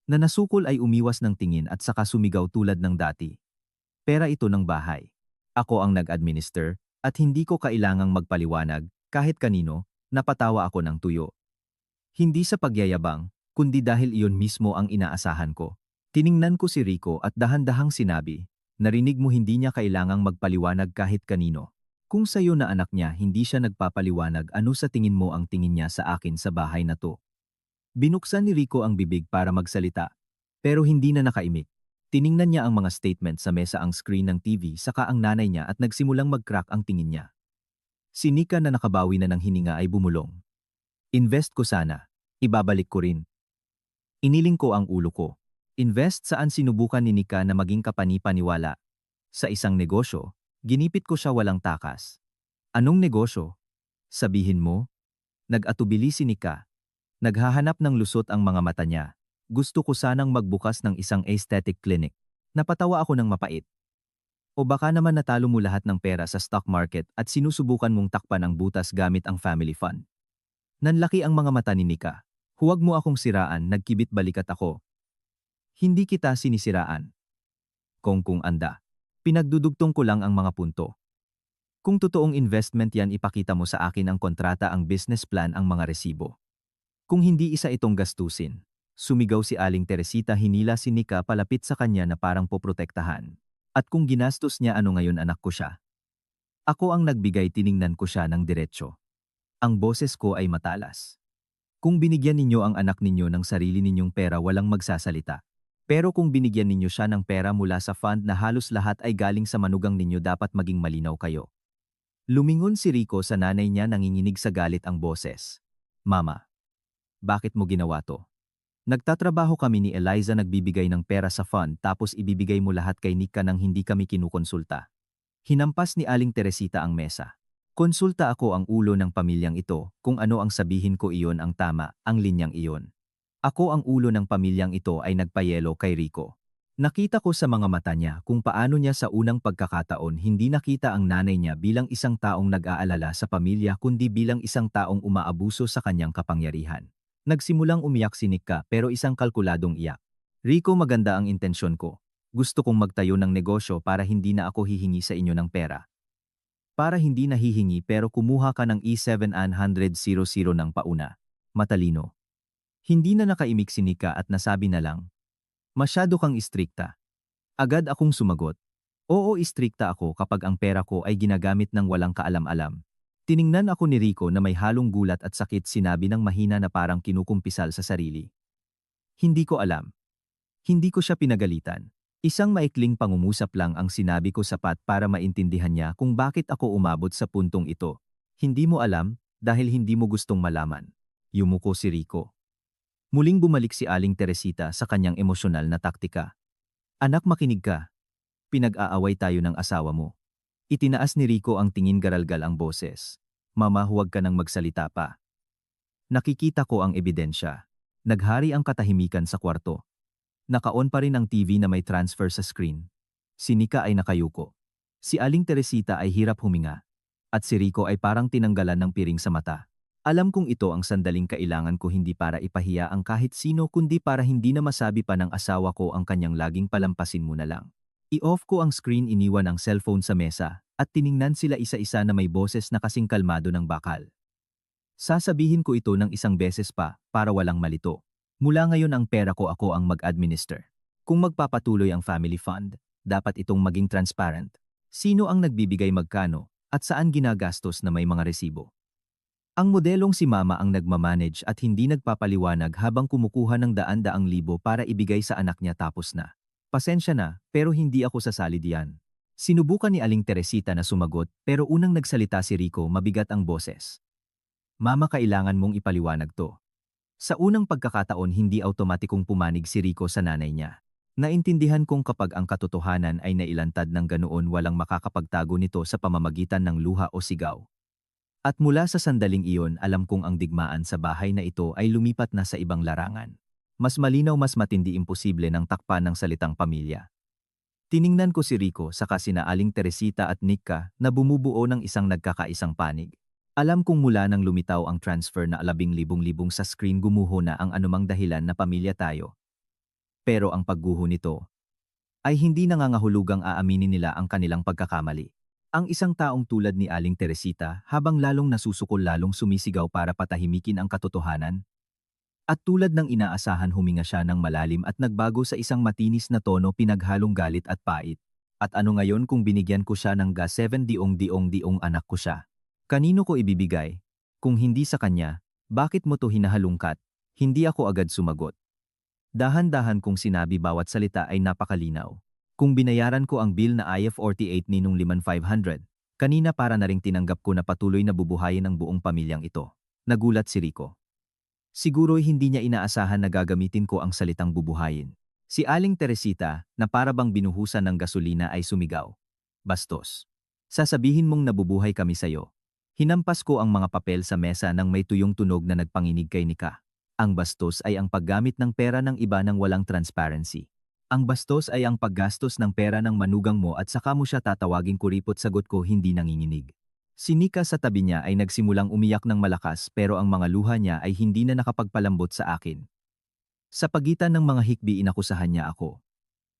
na nasukol ay umiwas ng tingin at saka sumigaw tulad ng dati. Pera ito ng bahay. Ako ang nag-administer at hindi ko kailangang magpaliwanag kahit kanino. Napatawa ako ng tuyo. Hindi sa pagyayabang, kundi dahil iyon mismo ang inaasahan ko. Tiningnan ko si Rico at dahan-dahang sinabi, narinig mo hindi niya kailangang magpaliwanag kahit kanino. Kung sa'yo na anak niya hindi siya nagpapaliwanag, ano sa tingin mo ang tingin niya sa akin sa bahay na to? Binuksan ni Rico ang bibig para magsalita, pero hindi na nakaimik. Tiningnan niya ang mga statement sa mesa, ang screen ng TV, saka ang nanay niya at nagsimulang mag-crack ang tingin niya. Si Nika na nakabawi na ng hininga ay bumulong. Invest ko sana. Ibabalik ko rin. Iniling ko ang ulo ko. Invest saan? Sinubukan ni Nika na maging kapani-paniwala. Sa isang negosyo, ginipit ko siya walang takas. Anong negosyo? Sabihin mo? Nag-atubili si Nika. Naghahanap ng lusot ang mga mata niya. Gusto ko sanang magbukas ng isang aesthetic clinic. Napatawa ako ng mapait. O baka naman natalo mo lahat ng pera sa stock market at sinusubukan mong takpan ang butas gamit ang family fund. Nanlaki ang mga mata ni Nika. Huwag mo akong siraan, nagkibit balikat ako. Hindi kita sinisiraan. Kung anda. Pinagdudugtong ko lang ang mga punto. Kung totoong investment yan, ipakita mo sa akin ang kontrata, ang business plan, ang mga resibo. Kung hindi, isa itong gastusin. Sumigaw si Aling Teresita. Hinila si Nika palapit sa kanya na parang poprotektahan. At kung ginastos niya, ano ngayon, anak ko siya? Ako ang nagbigay. Tiningnan ko siya ng diretsyo. Ang boses ko ay matalas. Kung binigyan ninyo ang anak ninyo ng sarili ninyong pera, walang magsasalita. Pero kung binigyan ninyo siya ng pera mula sa fund na halos lahat ay galing sa manugang ninyo, dapat maging malinaw kayo. Lumingon si Rico sa nanay niya, nanginginig sa galit ang boses. Mama, bakit mo ginawa to? Nagtatrabaho kami ni Eliza, nagbibigay ng pera sa fund, tapos ibibigay mo lahat kay Nika nang hindi kami kinukonsulta. Hinampas ni Aling Teresita ang mesa. Konsulta ako ang ulo ng pamilyang ito, kung ano ang sabihin ko iyon ang tama, ang linyang iyon. Ako ang ulo ng pamilyang ito, ay nagpayelo kay Rico. Nakita ko sa mga mata niya kung paano niya sa unang pagkakataon hindi nakita ang nanay niya bilang isang taong nag-aalala sa pamilya, kundi bilang isang taong umaabuso sa kanyang kapangyarihan. Nagsimulang umiyak si Nika, pero isang kalkuladong iyak. Rico, maganda ang intensyon ko. Gusto kong magtayo ng negosyo para hindi na ako hihingi sa inyo ng pera. Para hindi na hihingi, pero kumuha ka ng E700 ng pauna. Matalino. Hindi na nakaimik si Nika at nasabi na lang, masyado kang istrikta. Agad akong sumagot. Oo, istrikta ako kapag ang pera ko ay ginagamit ng walang kaalam-alam. Tiningnan ako ni Rico na may halong gulat at sakit. Sinabi ng mahina na parang kinukumpisal sa sarili. Hindi ko alam. Hindi ko siya pinagalitan. Isang maikling pangungusap lang ang sinabi ko, sapat para maintindihan niya kung bakit ako umabot sa puntong ito. Hindi mo alam dahil hindi mo gustong malaman. Yumuko si Rico. Muling bumalik si Aling Teresita sa kanyang emosyonal na taktika. Anak, makinig ka. Pinag-aaway tayo ng asawa mo. Itinaas ni Rico ang tingin, garalgal ang boses. Mama, huwag ka nang magsalita pa. Nakikita ko ang ebidensya. Naghari ang katahimikan sa kwarto. Naka-on pa rin ang TV na may transfer sa screen. Si Nika ay nakayuko. Si Aling Teresita ay hirap huminga. At si Rico ay parang tinanggalan ng piring sa mata. Alam kong ito ang sandaling kailangan ko, hindi para ipahiya ang kahit sino, kundi para hindi na masabi pa ng asawa ko ang kanyang laging palampasin mo na lang. I-off ko ang screen, iniwan ang cellphone sa mesa, at tiningnan sila isa-isa na may boses na kasing kalmado ng bakal. Sasabihin ko ito ng isang beses pa, para walang malito. Mula ngayon ang pera ko, ako ang mag-administer. Kung magpapatuloy ang family fund, dapat itong maging transparent. Sino ang nagbibigay magkano at saan ginagastos na may mga resibo. Ang modelong si Mama ang nagmamanage at hindi nagpapaliwanag habang kumukuha ng daan-daang libo para ibigay sa anak niya tapos na. Pasensya na, pero hindi ako sasali diyan. Sinubukan ni Aling Teresita na sumagot pero unang nagsalita si Rico mabigat ang boses. Mama, kailangan mong ipaliwanag to. Sa unang pagkakataon hindi automatikong pumanig si Rico sa nanay niya. Naintindihan kong kapag ang katotohanan ay nailantad ng ganoon walang makakapagtago nito sa pamamagitan ng luha o sigaw. At mula sa sandaling iyon alam kong ang digmaan sa bahay na ito ay lumipat na sa ibang larangan. Mas malinaw mas matindi imposible ng takpan ng salitang pamilya. Tiningnan ko si Rico saka sina Aling Teresita at Nika na bumubuo ng isang nagkakaisang panig. Alam kong mula nang lumitaw ang transfer na 10,000 sa screen gumuho na ang anumang dahilan na pamilya tayo. Pero ang pagguho nito ay hindi nangangahulugang aaminin nila ang kanilang pagkakamali. Ang isang taong tulad ni Aling Teresita habang lalong nasusukol lalong sumisigaw para patahimikin ang katotohanan. At tulad ng inaasahan huminga siya ng malalim at nagbago sa isang matinis na tono pinaghalong galit at pait. At ano ngayon kung binigyan ko siya ng ga-7 diong anak ko siya? Kanino ko ibibigay? Kung hindi sa kanya, bakit mo to hinahalungkat? Hindi ako agad sumagot. Dahan-dahan kong sinabi bawat salita ay napakalinaw. Kung binayaran ko ang bill na IF48 ninong 5,500, kanina para na ring tinanggap ko na patuloy na bubuhayin ang buong pamilyang ito. Nagulat si Rico. Siguro'y hindi niya inaasahan na gagamitin ko ang salitang bubuhayin. Si Aling Teresita, na para bang binuhusan ng gasolina ay sumigaw. Bastos. Sasabihin mong nabubuhay kami sayo. Hinampas ko ang mga papel sa mesa nang may tuyong tunog na nagpanginig kay Nika. Ang bastos ay ang paggamit ng pera ng iba nang walang transparency. Ang bastos ay ang paggastos ng pera ng manugang mo at saka mo siya tatawaging kuripot, sagot ko hindi nanginginig. Si Nika sa tabi niya ay nagsimulang umiyak ng malakas pero ang mga luha niya ay hindi na nakapagpalambot sa akin. Sa pagitan ng mga hikbi inakusahan niya ako.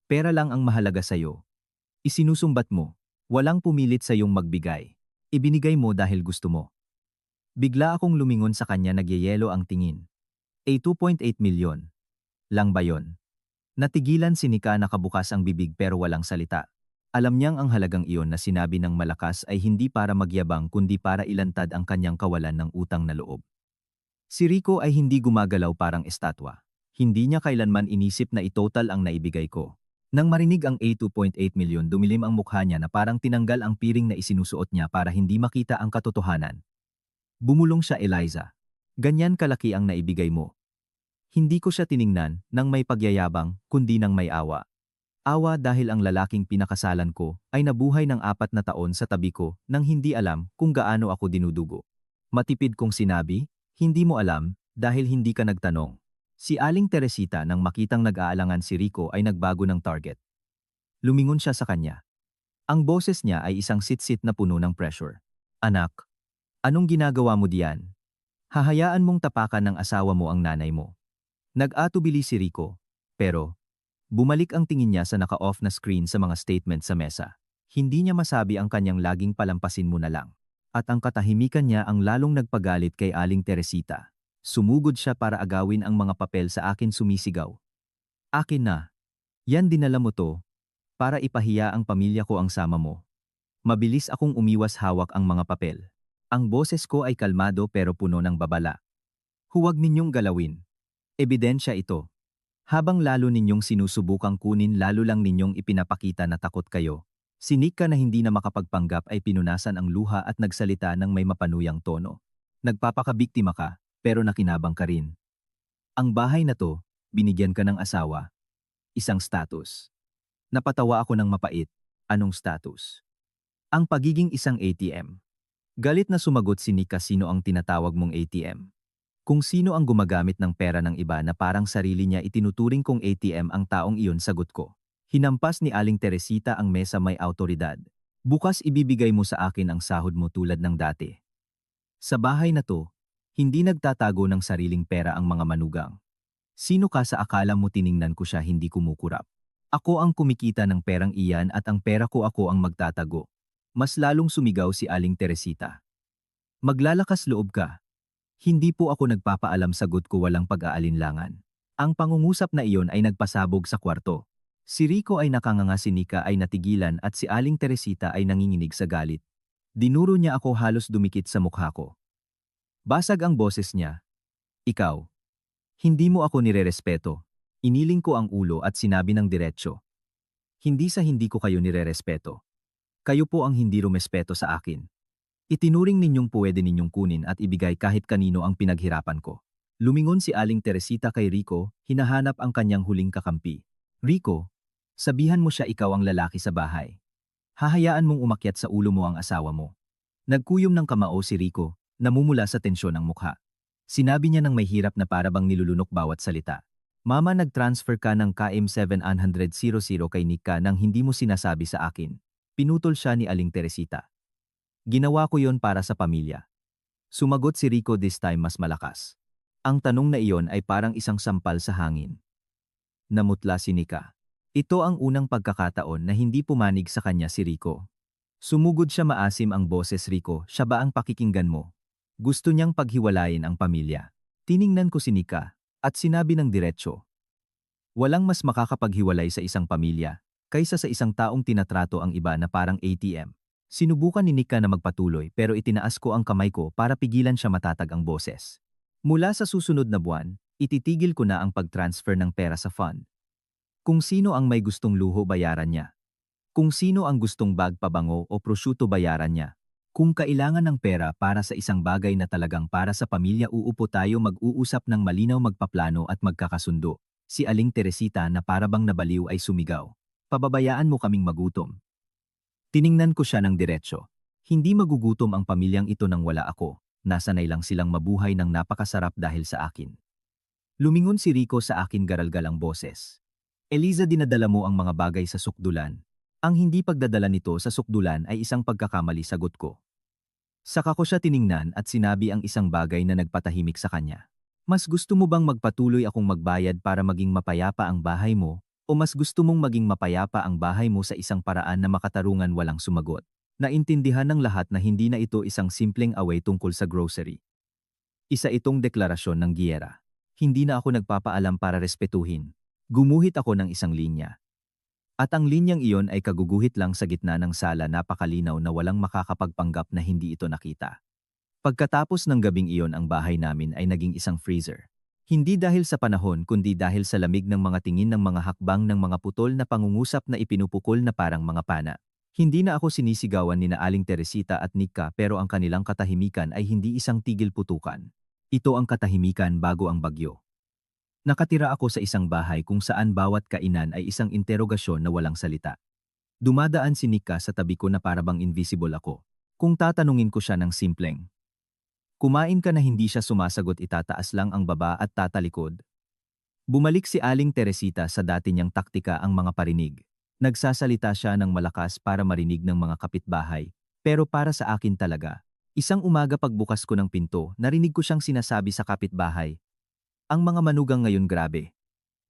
Pera lang ang mahalaga sa'yo. Isinusumbat mo. Walang pumilit sa iyong magbigay. Ibinigay mo dahil gusto mo. Bigla akong lumingon sa kanya, nagyayelo ang tingin. 2.8 milyon. Lang ba yon? Natigilan si Nika, nakabukas ang bibig pero walang salita. Alam niyang ang halagang iyon na sinabi ng malakas ay hindi para magyabang kundi para ilantad ang kanyang kawalan ng utang na loob. Si Rico ay hindi gumagalaw parang estatwa. Hindi niya kailanman inisip na itotal ang naibigay ko. Nang marinig ang 2.8 milyon dumilim ang mukha niya na parang tinanggal ang piring na isinusuot niya para hindi makita ang katotohanan. Bumulong siya, Eliza. Ganyan kalaki ang naibigay mo. Hindi ko siya tiningnan nang may pagyayabang, kundi nang may awa. Awa dahil ang lalaking pinakasalan ko ay nabuhay ng 4 na taon sa tabi ko nang hindi alam kung gaano ako dinudugo. Matipid kong sinabi, hindi mo alam dahil hindi ka nagtanong. Si Aling Teresita nang makitang nag-aalangan si Rico ay nagbago ng target. Lumingon siya sa kanya. Ang boses niya ay isang sit-sit na puno ng pressure. Anak, anong ginagawa mo diyan? Hahayaan mong tapakan ng asawa mo ang nanay mo. Nag-atubili si Rico, pero bumalik ang tingin niya sa naka-off na screen sa mga statement sa mesa. Hindi niya masabi ang kanyang laging palampasin mo na lang. At ang katahimikan niya ang lalong nagpagalit kay Aling Teresita. Sumugod siya para agawin ang mga papel sa akin, sumisigaw. Akin na. Yan, dinala mo to. Para ipahiya ang pamilya ko ang sama mo. Mabilis akong umiwas, hawak ang mga papel. Ang boses ko ay kalmado pero puno ng babala. Huwag ninyong galawin. Ebidensya ito. Habang lalo ninyong sinusubukang kunin, lalo lang ninyong ipinapakita na takot kayo. Si Nika na hindi na makapagpanggap ay pinunasan ang luha at nagsalita ng may mapanuyang tono. Nagpapakabiktima ka, pero nakinabang ka rin. Ang bahay na to, binigyan ka ng asawa. Isang status. Napatawa ako ng mapait. Anong status? Ang pagiging isang ATM. Galit na sumagot si Nika, sino ang tinatawag mong ATM? Kung sino ang gumagamit ng pera ng iba na parang sarili niya, itinuturing kong ATM ang taong iyon, sagot ko. Hinampas ni Aling Teresita ang mesa, may autoridad. Bukas ibibigay mo sa akin ang sahod mo tulad ng dati. Sa bahay na to, hindi nagtatago ng sariling pera ang mga manugang. Sino ka sa akala mo tiningnan ko siya, hindi kumukurap. Ako ang kumikita ng perang iyan at ang pera ko, ako ang magtatago. Mas lalong sumigaw si Aling Teresita. Maglalakas loob ka. Hindi po ako nagpapaalam, sagot ko walang pag-aalinlangan. Ang pangungusap na iyon ay nagpasabog sa kwarto. Si Rico ay nakanganga, si Nika ay natigilan at si Aling Teresita ay nanginginig sa galit. Dinuro niya ako, halos dumikit sa mukha ko. Basag ang boses niya. Ikaw. Hindi mo ako nirerespeto. Iniling ko ang ulo at sinabi ng diretsyo. Hindi sa hindi ko kayo nirerespeto. Kayo po ang hindi rumespeto sa akin. Itinuring ninyong pwede ninyong kunin at ibigay kahit kanino ang pinaghirapan ko. Lumingon si Aling Teresita kay Rico, hinahanap ang kanyang huling kakampi. Rico, sabihan mo siya ikaw ang lalaki sa bahay. Hahayaan mong umakyat sa ulo mo ang asawa mo. Nagkuyom ng kamao si Rico, namumula sa tensyon ng mukha. Sinabi niya ng may hirap na parabang nilulunok bawat salita. Mama, nag-transfer ka ng KM700 kay Nika nang hindi mo sinasabi sa akin. Pinutol siya ni Aling Teresita. Ginawa ko yon para sa pamilya. Sumagot si Rico, this time mas malakas. Ang tanong na iyon ay parang isang sampal sa hangin. Namutla si Nika. Ito ang unang pagkakataon na hindi pumanig sa kanya si Rico. Sumugod siya, maasim ang boses. Rico, siya ba ang pakikinggan mo? Gusto niyang paghiwalayin ang pamilya. Tiningnan ko si Nika at sinabi ng diretsyo. Walang mas makakapaghiwalay sa isang pamilya kaysa sa isang taong tinatrato ang iba na parang ATM. Sinubukan ni Nika na magpatuloy pero itinaas ko ang kamay ko para pigilan siya, matatag ang boses. Mula sa susunod na buwan, ititigil ko na ang pag-transfer ng pera sa fund. Kung sino ang may gustong luho, bayaran niya. Kung sino ang gustong bag, pabango o prosciutto, bayaran niya. Kung kailangan ng pera para sa isang bagay na talagang para sa pamilya, uupo tayo, mag-uusap ng malinaw, magpaplano at magkakasundo. Si Aling Teresita na parabang nabaliw ay sumigaw. Pababayaan mo kaming magutom. Tiningnan ko siya ng diretsyo. Hindi magugutom ang pamilyang ito nang wala ako. Nasanay lang silang mabuhay ng napakasarap dahil sa akin. Lumingon si Rico sa akin, garalgal ang boses. Eliza, dinadala mo ang mga bagay sa sukdulan. Ang hindi pagdadala nito sa sukdulan ay isang pagkakamali, sagot ko. Saka ko siya tiningnan at sinabi ang isang bagay na nagpatahimik sa kanya. Mas gusto mo bang magpatuloy akong magbayad para maging mapayapa ang bahay mo, o mas gusto mong maging mapayapa ang bahay mo sa isang paraan na makatarungan? Walang sumagot. Naintindihan ng lahat na hindi na ito isang simpleng away tungkol sa grocery. Isa itong deklarasyon ng giyera. Hindi na ako nagpapaalam para respetuhin. Gumuhit ako ng isang linya. At ang linyang iyon ay kaguguhit lang sa gitna ng sala, napakalinaw na walang makakapagpanggap na hindi ito nakita. Pagkatapos ng gabing iyon, ang bahay namin ay naging isang freezer. Hindi dahil sa panahon kundi dahil sa lamig ng mga tingin, ng mga hakbang, ng mga putol na pangungusap na ipinupukol na parang mga pana. Hindi na ako sinisigawan ni na Aling Teresita at Nika, pero ang kanilang katahimikan ay hindi isang tigil putukan. Ito ang katahimikan bago ang bagyo. Nakatira ako sa isang bahay kung saan bawat kainan ay isang interogasyon na walang salita. Dumadaan si Nika sa tabi ko na parabang invisible ako. Kung tatanungin ko siya ng simpleng, kumain ka na, hindi siya sumasagot, itataas lang ang baba at tatalikod. Bumalik si Aling Teresita sa dati niyang taktika, ang mga parinig. Nagsasalita siya ng malakas para marinig ng mga kapitbahay, pero para sa akin talaga. Isang umaga pagbukas ko ng pinto, narinig ko siyang sinasabi sa kapitbahay, ang mga manugang ngayon grabe.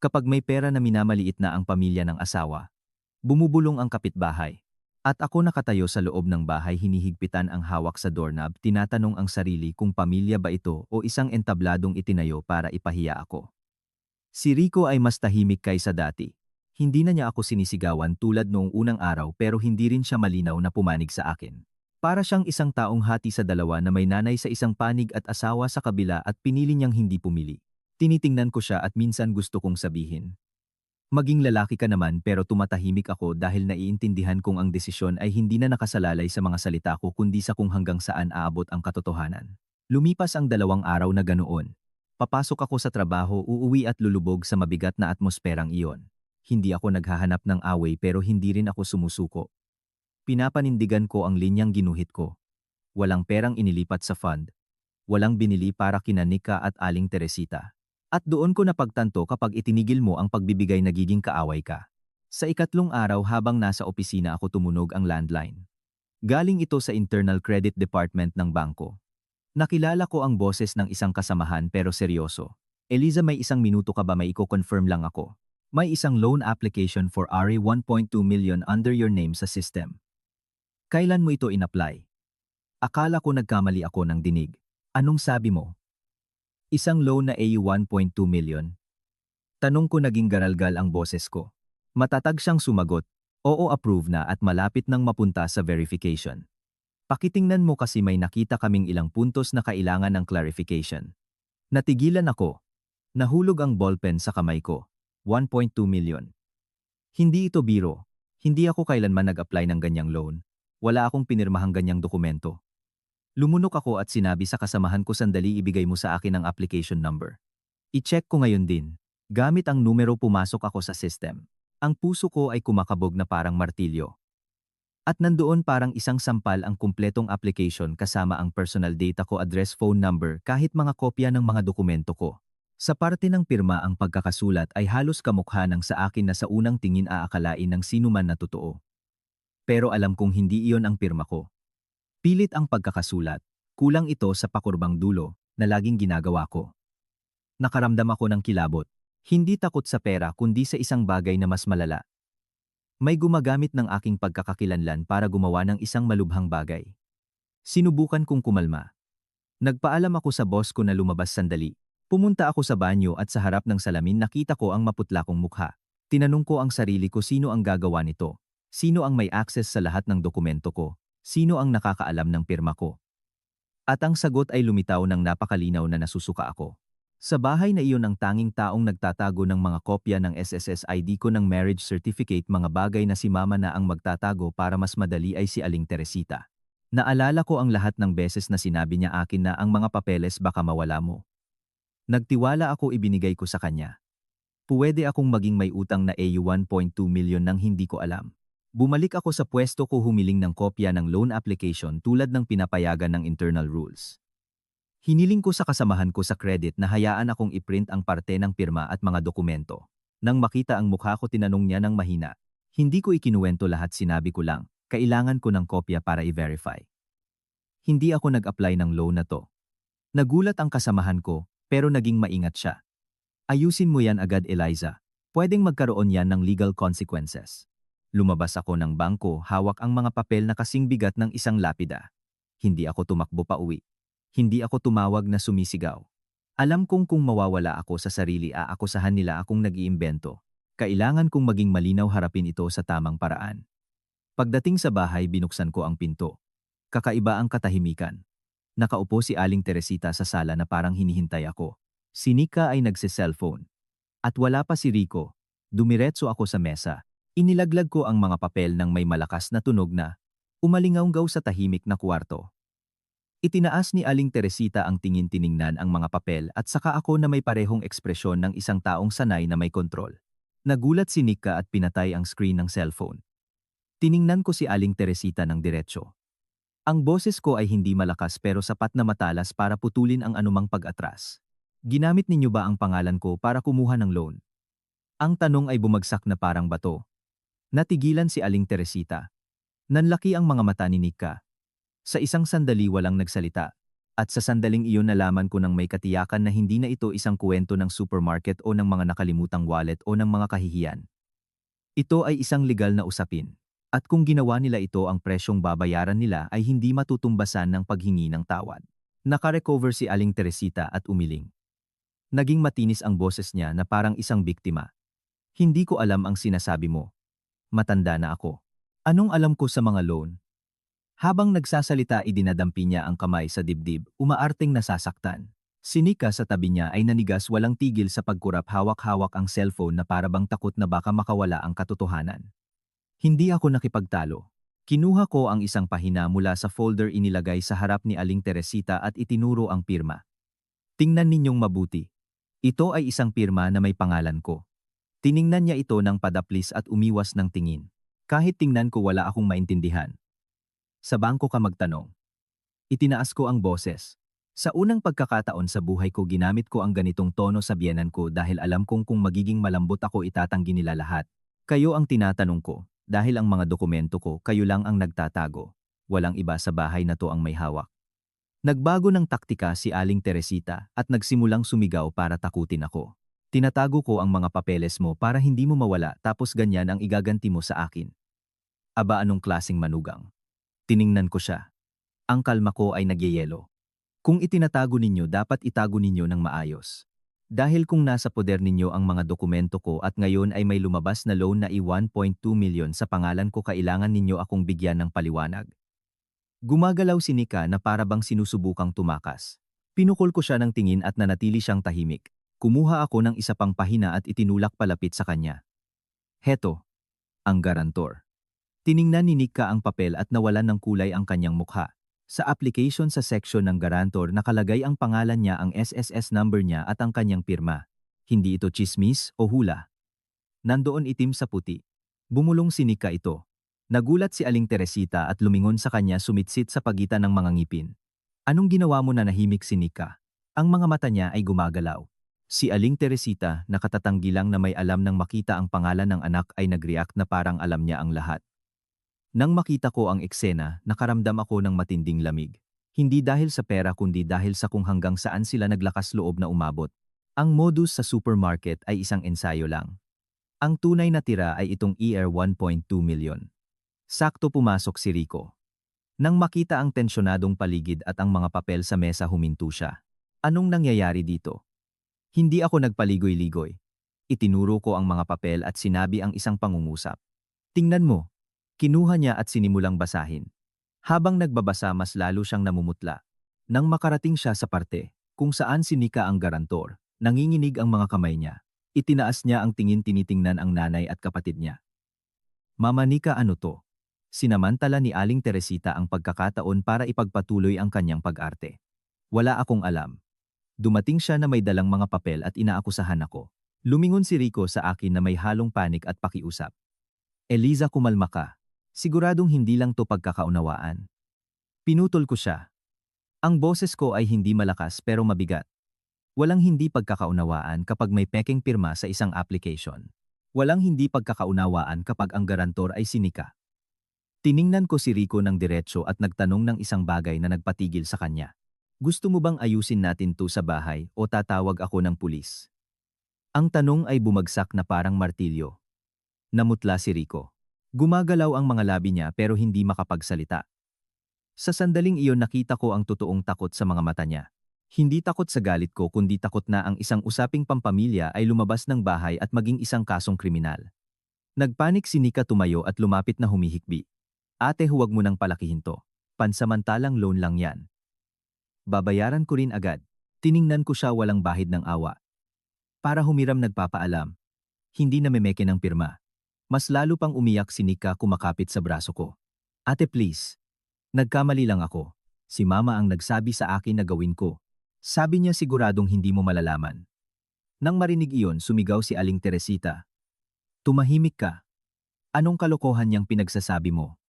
Kapag may pera na minamaliit na ang pamilya ng asawa. Bumubulong ang kapitbahay. At ako nakatayo sa loob ng bahay, hinihigpitan ang hawak sa doorknob, tinatanong ang sarili kung pamilya ba ito o isang entabladong itinayo para ipahiya ako. Si Rico ay mas tahimik kaysa dati. Hindi na niya ako sinisigawan tulad noong unang araw, pero hindi rin siya malinaw na pumanig sa akin. Para siyang isang taong hati sa dalawa, na may nanay sa isang panig at asawa sa kabila at pinili niyang hindi pumili. Tinitingnan ko siya at minsan gusto kong sabihin, maging lalaki ka naman, pero tumatahimik ako dahil naiintindihan kong ang desisyon ay hindi na nakasalalay sa mga salita ko kundi sa kung hanggang saan aabot ang katotohanan. Lumipas ang 2 araw na ganoon. Papasok ako sa trabaho, uuwi at lulubog sa mabigat na atmosperang iyon. Hindi ako naghahanap ng away, pero hindi rin ako sumusuko. Pinapanindigan ko ang linyang ginuhit ko. Walang perang inilipat sa fund. Walang binili para kina Nika at Aling Teresita. At doon ko napagtanto, kapag itinigil mo ang pagbibigay, nagiging kaaway ka. Sa ikatlong araw, habang nasa opisina ako, tumunog ang landline. Galing ito sa internal credit department ng bangko. Nakilala ko ang boses ng isang kasamahan, pero seryoso. Eliza, may 1 minuto ka ba? May i-confirm lang ako. May isang loan application for RA 1.2 million under your name sa system. Kailan mo ito in-apply? Akala ko nagkamali ako ng dinig. Anong sabi mo? Isang loan na AU 1.2 million? Tanong ko, naging garalgal ang boses ko. Matatag siyang sumagot, oo approve na at malapit nang mapunta sa verification. Pakitingnan mo kasi may nakita kaming ilang puntos na kailangan ng clarification. Natigilan ako. Nahulog ang ballpen sa kamay ko. 1.2 million. Hindi ito biro. Hindi ako kailanman nag-apply ng ganyang loan. Wala akong pinirmahang ganyang dokumento. Lumunok ako at sinabi sa kasamahan ko sandali ibigay mo sa akin ang application number. I-check ko ngayon din. Gamit ang numero pumasok ako sa system. Ang puso ko ay kumakabog na parang martilyo. At nandoon parang isang sampal ang kumpletong application kasama ang personal data ko, address, phone number, kahit mga kopya ng mga dokumento ko. Sa parte ng pirma ang pagkakasulat ay halos kamukha ng sa akin na sa unang tingin aakalain ng sinuman na totoo. Pero alam kong hindi iyon ang pirma ko. Pilit ang pagkakasulat, kulang ito sa pakurbang dulo na laging ginagawa ko. Nakaramdam ako ng kilabot. Hindi takot sa pera kundi sa isang bagay na mas malala. May gumagamit ng aking pagkakakilanlan para gumawa ng isang malubhang bagay. Sinubukan kong kumalma. Nagpaalam ako sa boss ko na lumabas sandali. Pumunta ako sa banyo at sa harap ng salamin nakita ko ang maputla kong mukha. Tinanong ko ang sarili ko sino ang gagawa nito. Sino ang may access sa lahat ng dokumento ko. Sino ang nakakaalam ng pirma ko. At ang sagot ay lumitaw ng napakalinaw na nasusuka ako. Sa bahay na iyon ang tanging taong nagtatago ng mga kopya ng SSS ID ko ng marriage certificate, mga bagay na si mama na ang magtatago para mas madali ay si Aling Teresita. Naalala ko ang lahat ng beses na sinabi niya akin na ang mga papeles baka mawala mo. Nagtiwala ako, ibinigay ko sa kanya. Puwede akong maging may utang na AU 1.2 million nang hindi ko alam. Bumalik ako sa pwesto ko, humiling ng kopya ng loan application tulad ng pinapayagan ng internal rules. Hiniling ko sa kasamahan ko sa credit na hayaan akong i-print ang parte ng pirma at mga dokumento. Nang makita ang mukha ko tinanong niya ng mahina. Hindi ko ikinuwento lahat, sinabi ko lang, kailangan ko ng kopya para i-verify. Hindi ako nag-apply ng loan na to. Nagulat ang kasamahan ko, pero naging maingat siya. Ayusin mo yan agad, Eliza. Pwedeng magkaroon yan ng legal consequences. Lumabas ako ng bangko, hawak ang mga papel na kasing bigat ng isang lapida. Hindi ako tumakbo pa uwi. Hindi ako tumawag na sumisigaw. Alam kong kung mawawala ako sa sarili, aakusahan nila akong nag-iimbento. Kailangan kong maging malinaw, harapin ito sa tamang paraan. Pagdating sa bahay, binuksan ko ang pinto. Kakaiba ang katahimikan. Nakaupo si Aling Teresita sa sala na parang hinihintay ako. Si Nika ay nagse-cellphone. At wala pa si Rico. Dumiretso ako sa mesa. Inilaglag ko ang mga papel ng may malakas na tunog na umalingaw sa tahimik na kwarto. Itinaas ni Aling Teresita ang tingin, tiningnan ang mga papel at saka ako na may parehong ekspresyon ng isang taong sanay na may kontrol. Nagulat si Nika at pinatay ang screen ng cellphone. Tiningnan ko si Aling Teresita ng diretsyo. Ang boses ko ay hindi malakas pero sapat na matalas para putulin ang anumang pag-atras. Ginamit ninyo ba ang pangalan ko para kumuha ng loan? Ang tanong ay bumagsak na parang bato. Natigilan si Aling Teresita. Nanlaki ang mga mata ni Nika. Sa isang sandali walang nagsalita, at sa sandaling iyon nalaman ko ng may katiyakan na hindi na ito isang kuwento ng supermarket o ng mga nakalimutang wallet o ng mga kahihiyan. Ito ay isang legal na usapin, at kung ginawa nila ito ang presyong babayaran nila ay hindi matutumbasan ng paghingi ng tawad. Nakarecover si Aling Teresita at umiling. Naging matinis ang boses niya na parang isang biktima. Hindi ko alam ang sinasabi mo. Matanda na ako. Anong alam ko sa mga loan? Habang nagsasalita, idinadampi niya ang kamay sa dibdib, umaarteng nasasaktan. Si Nika sa tabi niya ay nanigas, walang tigil sa pagkurap, hawak-hawak ang cellphone na parabang takot na baka makawala ang katotohanan. Hindi ako nakipagtalo. Kinuha ko ang isang pahina mula sa folder, inilagay sa harap ni Aling Teresita at itinuro ang pirma. Tingnan ninyong mabuti. Ito ay isang pirma na may pangalan ko. Tiningnan niya ito ng padaplis at umiwas ng tingin. Kahit tingnan ko wala akong maintindihan. Sa bangko ka magtanong. Itinaas ko ang boses. Sa unang pagkakataon sa buhay ko ginamit ko ang ganitong tono sa biyenan ko dahil alam kong kung magiging malambot ako itatanggi nila lahat. Kayo ang tinatanong ko, dahil ang mga dokumento ko kayo lang ang nagtatago. Walang iba sa bahay na to ang may hawak. Nagbago ng taktika si Aling Teresita at nagsimulang sumigaw para takutin ako. Tinatago ko ang mga papeles mo para hindi mo mawala, tapos ganyan ang igaganti mo sa akin. Aba, anong klaseng manugang? Tiningnan ko siya. Ang kalma ko ay nagyayelo. Kung itinatago ninyo, dapat itago ninyo ng maayos. Dahil kung nasa poder ninyo ang mga dokumento ko at ngayon ay may lumabas na loan na 1.2 milyon sa pangalan ko, kailangan ninyo akong bigyan ng paliwanag. Gumagalaw si Nika na para bang sinusubukang tumakas. Pinukol ko siya ng tingin at nanatili siyang tahimik. Kumuha ako ng isa pang pahina at itinulak palapit sa kanya. Heto, ang garantor. Tiningnan ni Nika ang papel at nawalan ng kulay ang kanyang mukha. Sa application sa section ng garantor nakalagay ang pangalan niya, ang SSS number niya at ang kanyang pirma. Hindi ito chismis o hula. Nandoon itim sa puti. Bumulong si Nika ito. Nagulat si Aling Teresita at lumingon sa kanya, sumitsit sa pagitan ng mga ngipin. Anong ginawa mo? Nanahimik si Nika. Ang mga mata niya ay gumagalaw. Si Aling Teresita, nakatatanggi lang na may alam nang makita ang pangalan ng anak, ay nag-react na parang alam niya ang lahat. Nang makita ko ang eksena, nakaramdam ako ng matinding lamig. Hindi dahil sa pera kundi dahil sa kung hanggang saan sila naglakas loob na umabot. Ang modus sa supermarket ay isang ensayo lang. Ang tunay na tira ay itong 1.2 milyon. Sakto pumasok si Rico. Nang makita ang tensyonadong paligid at ang mga papel sa mesa, huminto siya. Anong nangyayari dito? Hindi ako nagpaligoy-ligoy. Itinuro ko ang mga papel at sinabi ang isang pangungusap. Tingnan mo. Kinuha niya at sinimulang basahin. Habang nagbabasa, mas lalo siyang namumutla. Nang makarating siya sa parte kung saan si Nika ang garantor, nanginginig ang mga kamay niya. Itinaas niya ang tingin, tinitingnan ang nanay at kapatid niya. Mama Nika, ano to? Sinamantala ni Aling Teresita ang pagkakataon para ipagpatuloy ang kanyang pag-arte. Wala akong alam. Dumating siya na may dalang mga papel at inaakusahan ako. Lumingon si Rico sa akin na may halong panik at pakiusap. Eliza, kumalma ka. Siguradong hindi lang to pagkakaunawaan. Pinutol ko siya. Ang boses ko ay hindi malakas pero mabigat. Walang hindi pagkakaunawaan kapag may pekeng pirma sa isang application. Walang hindi pagkakaunawaan kapag ang garantor ay si Nika. Tiningnan ko si Rico ng diretso at nagtanong ng isang bagay na nagpatigil sa kanya. Gusto mo bang ayusin natin to sa bahay o tatawag ako ng pulis? Ang tanong ay bumagsak na parang martilyo. Namutla si Rico. Gumagalaw ang mga labi niya pero hindi makapagsalita. Sa sandaling iyon nakita ko ang totoong takot sa mga mata niya. Hindi takot sa galit ko kundi takot na ang isang usaping pampamilya ay lumabas ng bahay at maging isang kasong kriminal. Nagpanik si Nika, tumayo at lumapit na humihikbi. Ate, huwag mo nang palakihin to. Pansamantalang loan lang yan. Babayaran ko rin agad. Tiningnan ko siya, walang bahid ng awa. Para humiram, nagpapaalam. Hindi namemeke ng pirma. Mas lalo pang umiyak si Nika, kumakapit sa braso ko. Ate, please. Nagkamali lang ako. Si Mama ang nagsabi sa akin na gawin ko. Sabi niya siguradong hindi mo malalaman. Nang marinig iyon, sumigaw si Aling Teresita. Tumahimik ka. Anong kalokohan niyang pinagsasabi mo?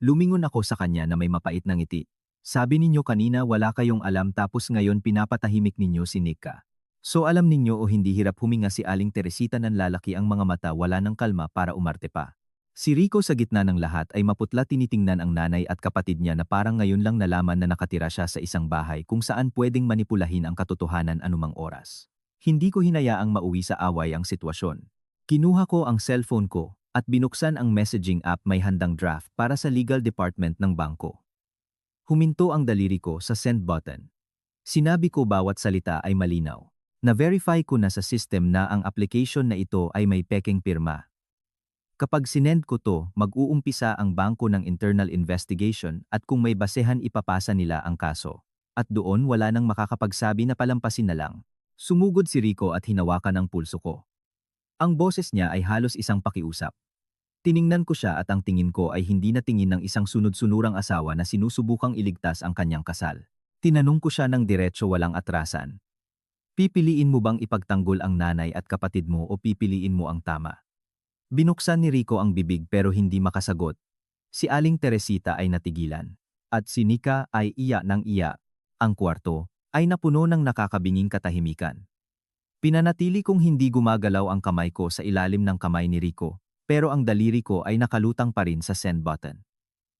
Lumingon ako sa kanya na may mapait na ngiti. Sabi ninyo kanina wala kayong alam tapos ngayon pinapatahimik ninyo si Nika. So alam ninyo o hindi? Hirap huminga si Aling Teresita, nanlalaki ang mga mata, wala ng kalma para umarte pa. Si Rico sa gitna ng lahat ay maputla, tinitingnan ang nanay at kapatid niya na parang ngayon lang nalaman na nakatira siya sa isang bahay kung saan pwedeng manipulahin ang katotohanan anumang oras. Hindi ko hinayaang mauwi sa away ang sitwasyon. Kinuha ko ang cellphone ko at binuksan ang messaging app, may handang draft para sa legal department ng bangko. Huminto ang daliri ko sa send button. Sinabi ko bawat salita ay malinaw. Na-verify ko na sa system na ang application na ito ay may pekeng pirma. Kapag sinend ko to, mag-uumpisa ang bangko ng internal investigation at kung may basehan ipapasa nila ang kaso. At doon wala nang makakapagsabi na palampasin na lang. Sumugod si Rico at hinawakan ang pulso ko. Ang boses niya ay halos isang pakiusap. Tiningnan ko siya at ang tingin ko ay hindi na tingin ng isang sunod-sunurang asawa na sinusubukang iligtas ang kanyang kasal. Tinanong ko siya ng diretso, walang atrasan. Pipiliin mo bang ipagtanggol ang nanay at kapatid mo o pipiliin mo ang tama? Binuksan ni Rico ang bibig pero hindi makasagot. Si Aling Teresita ay natigilan. At si Nika ay iyak ng iyak. Ang kwarto ay napuno ng nakakabinging katahimikan. Pinanatili kong hindi gumagalaw ang kamay ko sa ilalim ng kamay ni Rico, pero ang daliri ko ay nakalutang pa rin sa send button.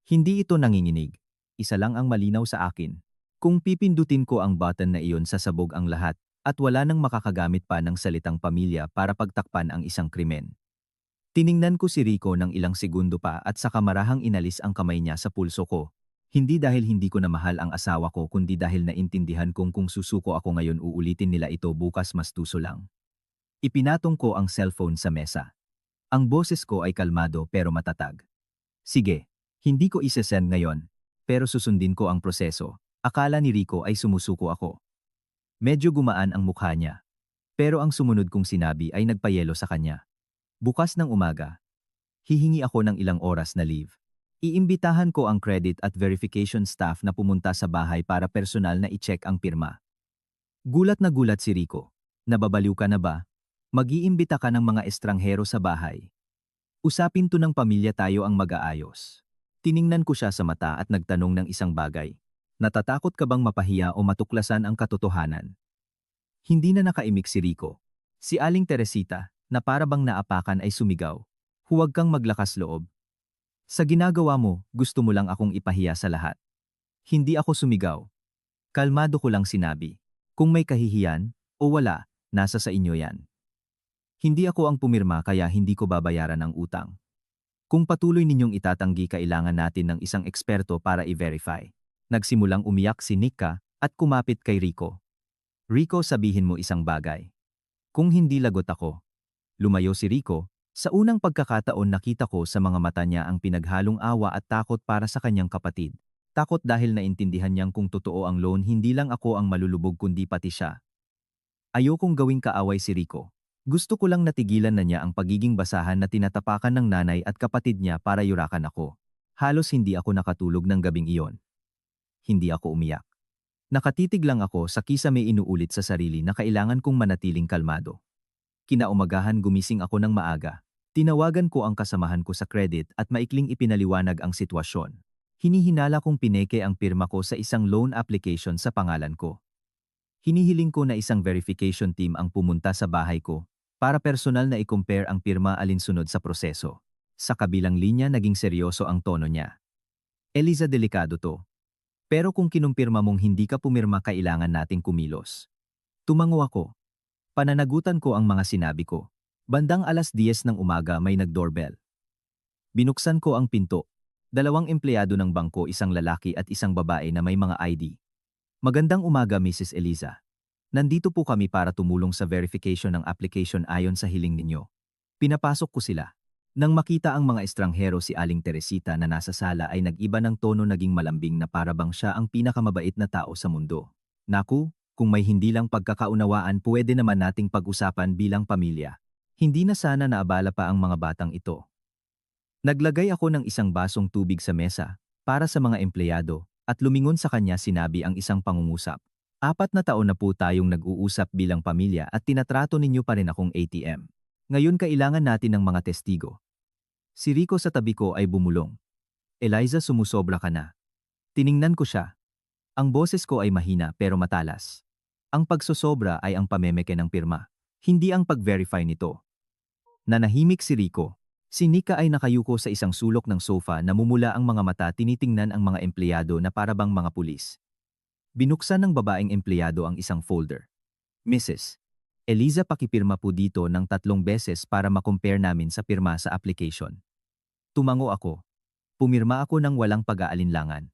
Hindi ito nanginginig. Isa lang ang malinaw sa akin. Kung pipindutin ko ang button na iyon, sasabog ang lahat. At wala nang makakagamit pa ng salitang pamilya para pagtakpan ang isang krimen. Tiningnan ko si Rico ng ilang segundo pa at saka marahang inalis ang kamay niya sa pulso ko. Hindi dahil hindi ko na mahal ang asawa ko kundi dahil naintindihan kong kung susuko ako ngayon uulitin nila ito bukas mas tuso lang. Ipinatong ko ang cellphone sa mesa. Ang boses ko ay kalmado pero matatag. Sige, hindi ko isesend ngayon, pero susundin ko ang proseso. Akala ni Rico ay sumusuko ako. Medyo gumaan ang mukha niya. Pero ang sumunod kong sinabi ay nagpayelo sa kanya. Bukas ng umaga, hihingi ako ng ilang oras na leave. Iimbitahan ko ang credit at verification staff na pumunta sa bahay para personal na i-check ang pirma. Gulat na gulat si Rico. Nababaliw ka na ba? Mag-iimbita ka ng mga estranghero sa bahay. Usapin to ng pamilya tayo ang mag-aayos. Tiningnan ko siya sa mata at nagtanong ng isang bagay. Natatakot ka bang mapahiya o matuklasan ang katotohanan? Hindi na nakaimik si Rico. Si Aling Teresita, na para bang naapakan ay sumigaw. Huwag kang maglakas loob. Sa ginagawa mo, gusto mo lang akong ipahiya sa lahat. Hindi ako sumigaw. Kalmado ko lang sinabi. Kung may kahihiyan, o wala, nasa sa inyo yan. Hindi ako ang pumirma kaya hindi ko babayaran ang utang. Kung patuloy ninyong itatanggi kailangan natin ng isang eksperto para i-verify. Nagsimulang umiyak si Nika at kumapit kay Rico. Rico, sabihin mo isang bagay. Kung hindi lagot ako. Lumayo si Rico. Sa unang pagkakataon nakita ko sa mga mata niya ang pinaghalong awa at takot para sa kanyang kapatid. Takot dahil naintindihan niyang kung totoo ang loan hindi lang ako ang malulubog kundi pati siya. Ayokong gawing kaaway si Rico. Gusto ko lang natigilan na niya ang pagiging basahan na tinatapakan ng nanay at kapatid niya para yurakan ako. Halos hindi ako nakatulog ng gabing iyon. Hindi ako umiyak. Nakatitig lang ako sa kisame inuulit sa sarili na kailangan kong manatiling kalmado. Kinaumagahan gumising ako ng maaga. Tinawagan ko ang kasamahan ko sa credit at maikling ipinaliwanag ang sitwasyon. Hinihinala kong pineke ang pirma ko sa isang loan application sa pangalan ko. Hinihiling ko na isang verification team ang pumunta sa bahay ko para personal na i-compare ang pirma alinsunod sa proseso. Sa kabilang linya naging seryoso ang tono niya. Eliza, delikado to. Pero kung kinumpirma mong hindi ka pumirma kailangan nating kumilos. Tumango ako. Pananagutan ko ang mga sinabi ko. Bandang 10:00 ng umaga may nag-doorbell. Binuksan ko ang pinto. 2 empleyado ng bangko, isang lalaki at isang babae na may mga ID. Magandang umaga, Mrs. Eliza. Nandito po kami para tumulong sa verification ng application ayon sa hiling ninyo. Pinapasok ko sila. Nang makita ang mga estranghero si Aling Teresita na nasa sala ay nag-iba ng tono, naging malambing na parabang siya ang pinakamabait na tao sa mundo. Naku, kung may hindi lang pagkakaunawaan pwede naman nating pag-usapan bilang pamilya. Hindi na sana naabala pa ang mga batang ito. Naglagay ako ng isang basong tubig sa mesa para sa mga empleyado at lumingon sa kanya sinabi ang isang pangungusap. 4 na taon na po tayong nag-uusap bilang pamilya at tinatrato ninyo pa rin akong ATM. Ngayon kailangan natin ng mga testigo. Si Rico sa tabi ko ay bumulong. Eliza, sumusobra ka na. Tiningnan ko siya. Ang boses ko ay mahina pero matalas. Ang pagsosobra ay ang pamemeke ng pirma, hindi ang pag-verify nito. Nanahimik si Rico. Si Nika ay nakayuko sa isang sulok ng sofa, namumula ang mga mata, tinitingnan ang mga empleyado na parabang mga pulis. Binuksan ng babaeng empleyado ang isang folder. Mrs. Eliza, pakipirma po dito ng 3 beses para makompare namin sa pirma sa application. Tumango ako. Pumirma ako ng walang pag-aalinlangan.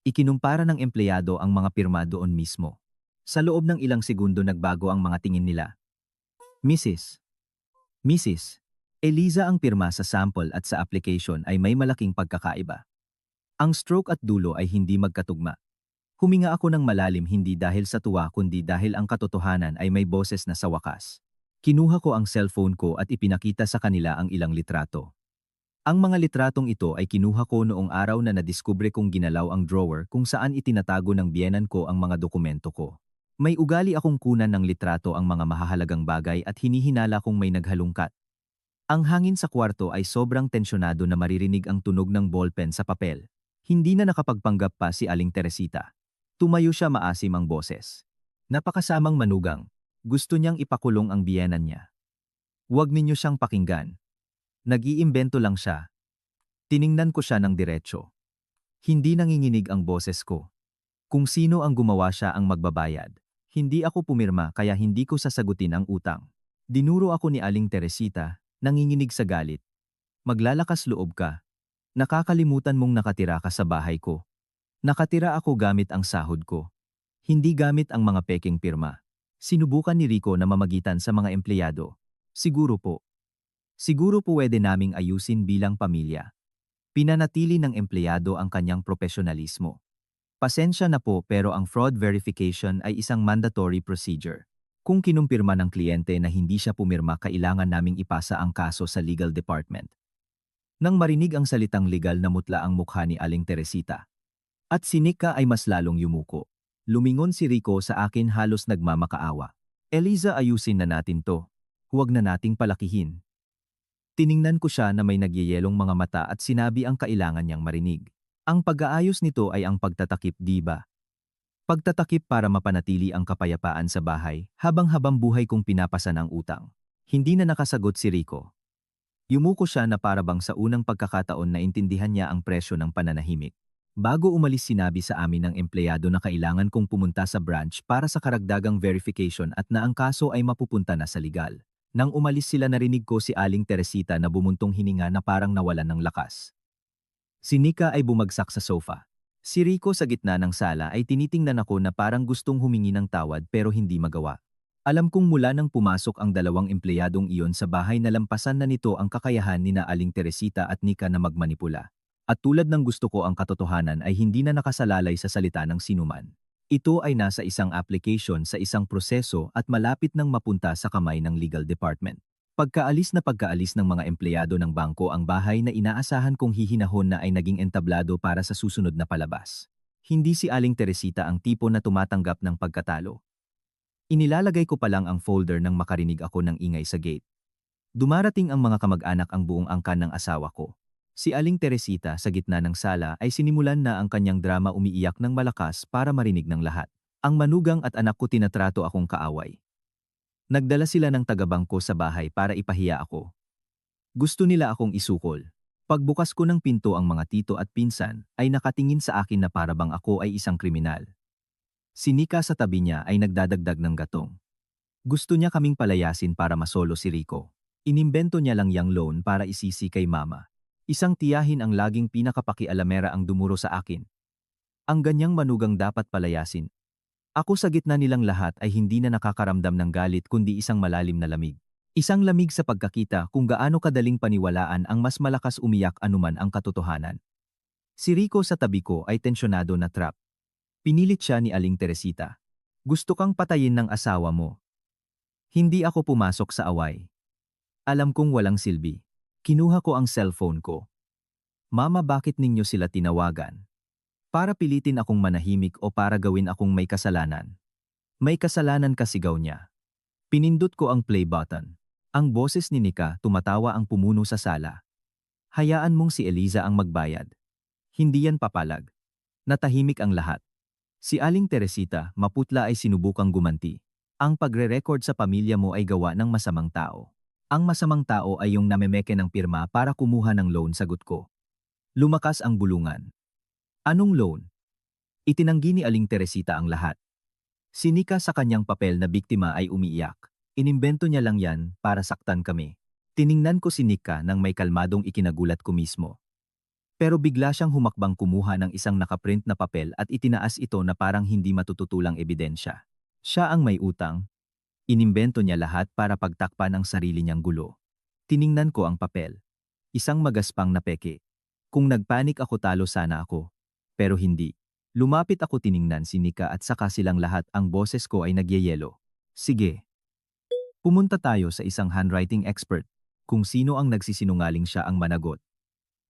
Ikinumpara ng empleyado ang mga pirma doon mismo. Sa loob ng ilang segundo nagbago ang mga tingin nila. Mrs. Eliza, ang pirma sa sample at sa application ay may malaking pagkakaiba. Ang stroke at dulo ay hindi magkatugma. Huminga ako ng malalim, hindi dahil sa tuwa kundi dahil ang katotohanan ay may boses na sa wakas. Kinuha ko ang cellphone ko at ipinakita sa kanila ang ilang litrato. Ang mga litratong ito ay kinuha ko noong araw na nadiskubre kong ginalaw ang drawer kung saan itinatago ng biyenan ko ang mga dokumento ko. May ugali akong kunan ng litrato ang mga mahahalagang bagay at hinihinala kong may naghalungkat. Ang hangin sa kwarto ay sobrang tensyonado na maririnig ang tunog ng ballpen sa papel. Hindi na nakapagpanggap pa si Aling Teresita. Tumayo siya, maasim ang boses. Napakasamang manugang. Gusto niyang ipakulong ang biyenan niya. Huwag ninyo siyang pakinggan. Nag-iimbento lang siya. Tiningnan ko siya ng diretso. Hindi nanginginig ang boses ko. Kung sino ang gumawa siya ang magbabayad. Hindi ako pumirma kaya hindi ko sasagutin ang utang. Dinuro ako ni Aling Teresita, nanginginig sa galit. Maglalakas loob ka. Nakakalimutan mong nakatira ka sa bahay ko. Nakatira ako gamit ang sahod ko. Hindi gamit ang mga peking pirma. Sinubukan ni Rico na mamagitan sa mga empleyado. Siguro po. Siguro pwede naming ayusin bilang pamilya. Pinanatili ng empleyado ang kanyang profesionalismo. Pasensya na po pero ang fraud verification ay isang mandatory procedure. Kung kinumpirma ng kliyente na hindi siya pumirma, kailangan naming ipasa ang kaso sa legal department. Nang marinig ang salitang legal, namutla ang mukha ni Aling Teresita. At si Nika ay mas lalong yumuko. Lumingon si Rico sa akin halos nagmamakaawa. Eliza, ayusin na natin to. Huwag na nating palakihin. Tiningnan ko siya na may nagyeyelong mga mata at sinabi ang kailangan niyang marinig. Ang pag-aayos nito ay ang pagtatakip, di ba? Pagtatakip para mapanatili ang kapayapaan sa bahay habang buhay kong pinapasan ang utang. Hindi na nakasagot si Rico. Yumuko siya na parabang sa unang pagkakataon na intindihan niya ang presyo ng pananahimik. Bago umalis, sinabi sa amin ng empleyado na kailangan kong pumunta sa branch para sa karagdagang verification at na ang kaso ay mapupunta na sa legal. Nang umalis sila, narinig ko si Aling Teresita na bumuntong hininga na parang nawalan ng lakas. Si Nika ay bumagsak sa sofa. Si Rico sa gitna ng sala ay tinitingnan ako na parang gustong humingi ng tawad pero hindi magawa. Alam kong mula nang pumasok ang dalawang empleyadong iyon sa bahay, nalampasan na nito ang kakayahan ni na Aling Teresita at Nika na magmanipula. At tulad ng gusto ko, ang katotohanan ay hindi na nakasalalay sa salita ng sinuman. Ito ay nasa isang application sa isang proseso at malapit nang mapunta sa kamay ng legal department. Pagkaalis ng mga empleyado ng bangko, ang bahay na inaasahan kong hihinahon na ay naging entablado para sa susunod na palabas. Hindi si Aling Teresita ang tipo na tumatanggap ng pagkatalo. Inilalagay ko pa lang ang folder nang makarinig ako ng ingay sa gate. Dumarating ang mga kamag-anak, ang buong angkan ng asawa ko. Si Aling Teresita sa gitna ng sala ay sinimulan na ang kanyang drama, umiiyak ng malakas para marinig ng lahat. Ang manugang at anak ko tinatrato akong kaaway. Nagdala sila ng tagabangko sa bahay para ipahiya ako. Gusto nila akong isukol. Pagbukas ko ng pinto, ang mga tito at pinsan ay nakatingin sa akin na parabang ako ay isang kriminal. Si Nika sa tabi niya ay nagdadagdag ng gatong. Gusto niya kaming palayasin para masolo si Rico. Inimbento niya lang yang loan para isisi kay mama. Isang tiyahin ang laging pinakapakialamera ang dumuro sa akin. Ang ganyang manugang dapat palayasin. Ako sa gitna nilang lahat ay hindi na nakakaramdam ng galit kundi isang malalim na lamig. Isang lamig sa pagkakita kung gaano kadaling paniwalaan ang mas malakas umiyak anuman ang katotohanan. Si Rico sa tabi ko ay tensyonado na trap. Pinilit siya ni Aling Teresita. Gusto kang patayin ng asawa mo. Hindi ako pumasok sa away. Alam kong walang silbi. Kinuha ko ang cellphone ko. Mama, bakit ninyo sila tinawagan? Para pilitin akong manahimik o para gawin akong may kasalanan? May kasalanan ka, sigaw niya. Pinindot ko ang play button. Ang boses ni Nika, tumatawa ang pumuno sa sala. Hayaan mong si Eliza ang magbayad. Hindi yan papalag. Natahimik ang lahat. Si Aling Teresita, maputla, ay sinubukang gumanti. Ang pagre-record sa pamilya mo ay gawa ng masamang tao. Ang masamang tao ay yung namemeke ng pirma para kumuha ng loan, sagot ko. Lumakas ang bulungan. Anong loan? Itinanggi ni Aling Teresita ang lahat. Si Nika sa kanyang papel na biktima ay umiiyak. Inimbento niya lang yan para saktan kami. Tiningnan ko si Nika nang may kalmadong ikinagulat ko mismo. Pero bigla siyang humakbang, kumuha ng isang nakaprint na papel at itinaas ito na parang hindi matututulang ebidensya. Siya ang may utang. Inimbento niya lahat para pagtakpan ang sarili niyang gulo. Tiningnan ko ang papel. Isang magaspang na peke. Kung nagpanik ako, talo sana ako. Pero hindi. Lumapit ako, tiningnan si Nika at saka silang lahat. Ang boses ko ay nagyeyelo. Sige. Pumunta tayo sa isang handwriting expert. Kung sino ang nagsisinungaling, siya ang managot.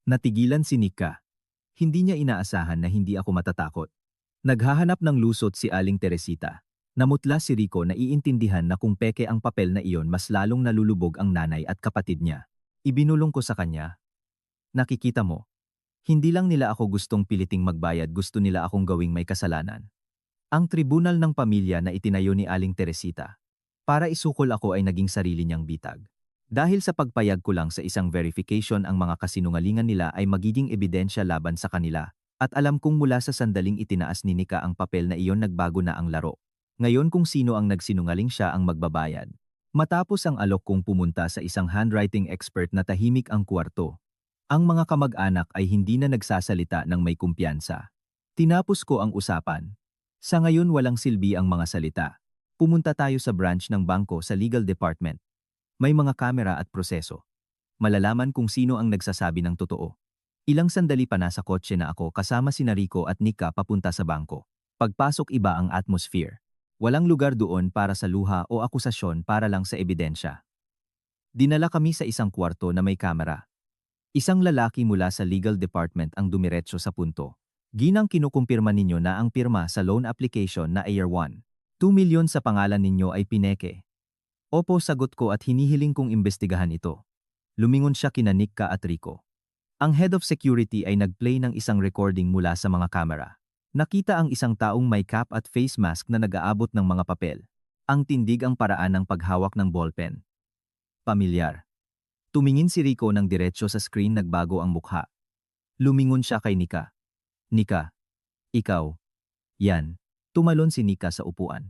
Natigilan si Nika. Hindi niya inaasahan na hindi ako matatakot. Naghahanap ng lusot si Aling Teresita. Namutla si Rico, na iintindihan na kung peke ang papel na iyon, mas lalong nalulubog ang nanay at kapatid niya. Ibinulong ko sa kanya. Nakikita mo. Hindi lang nila ako gustong piliting magbayad, gusto nila akong gawing may kasalanan. Ang tribunal ng pamilya na itinayo ni Aling Teresita para isukol ako ay naging sarili niyang bitag. Dahil sa pagpayag ko lang sa isang verification, ang mga kasinungalingan nila ay magiging ebidensya laban sa kanila. At alam kong mula sa sandaling itinaas ni Nika ang papel na iyon, nagbago na ang laro. Ngayon kung sino ang nagsinungaling, siya ang magbabayad. Matapos ang alok kong pumunta sa isang handwriting expert, na tahimik ang kwarto. Ang mga kamag-anak ay hindi na nagsasalita ng may kumpiyansa. Tinapos ko ang usapan. Sa ngayon walang silbi ang mga salita. Pumunta tayo sa branch ng bangko sa legal department. May mga kamera at proseso. Malalaman kung sino ang nagsasabi ng totoo. Ilang sandali pa nasa kotse na ako kasama sina Rico at Nika papunta sa bangko. Pagpasok iba ang atmosphere. Walang lugar doon para sa luha o akusasyon para lang sa ebidensya. Dinala kami sa isang kwarto na may kamera. Isang lalaki mula sa legal department ang dumiretso sa punto. Ginang kinukumpirma ninyo na ang pirma sa loan application na Air 1. 2 milyon sa pangalan ninyo ay pineke. Opo, sagot ko at hinihiling kong imbestigahan ito. Lumingon siya kina Nika at Rico. Ang head of security ay nag-play ng isang recording mula sa mga kamera. Nakita ang isang taong may cap at face mask na nag-aabot ng mga papel. Ang tindig ang paraan ng paghawak ng ballpen. Pamilyar. Tumingin si Rico ng diretsyo sa screen, nagbago ang mukha. Lumingon siya kay Nika. Nika, ikaw. Yan. Tumalon si Nika sa upuan.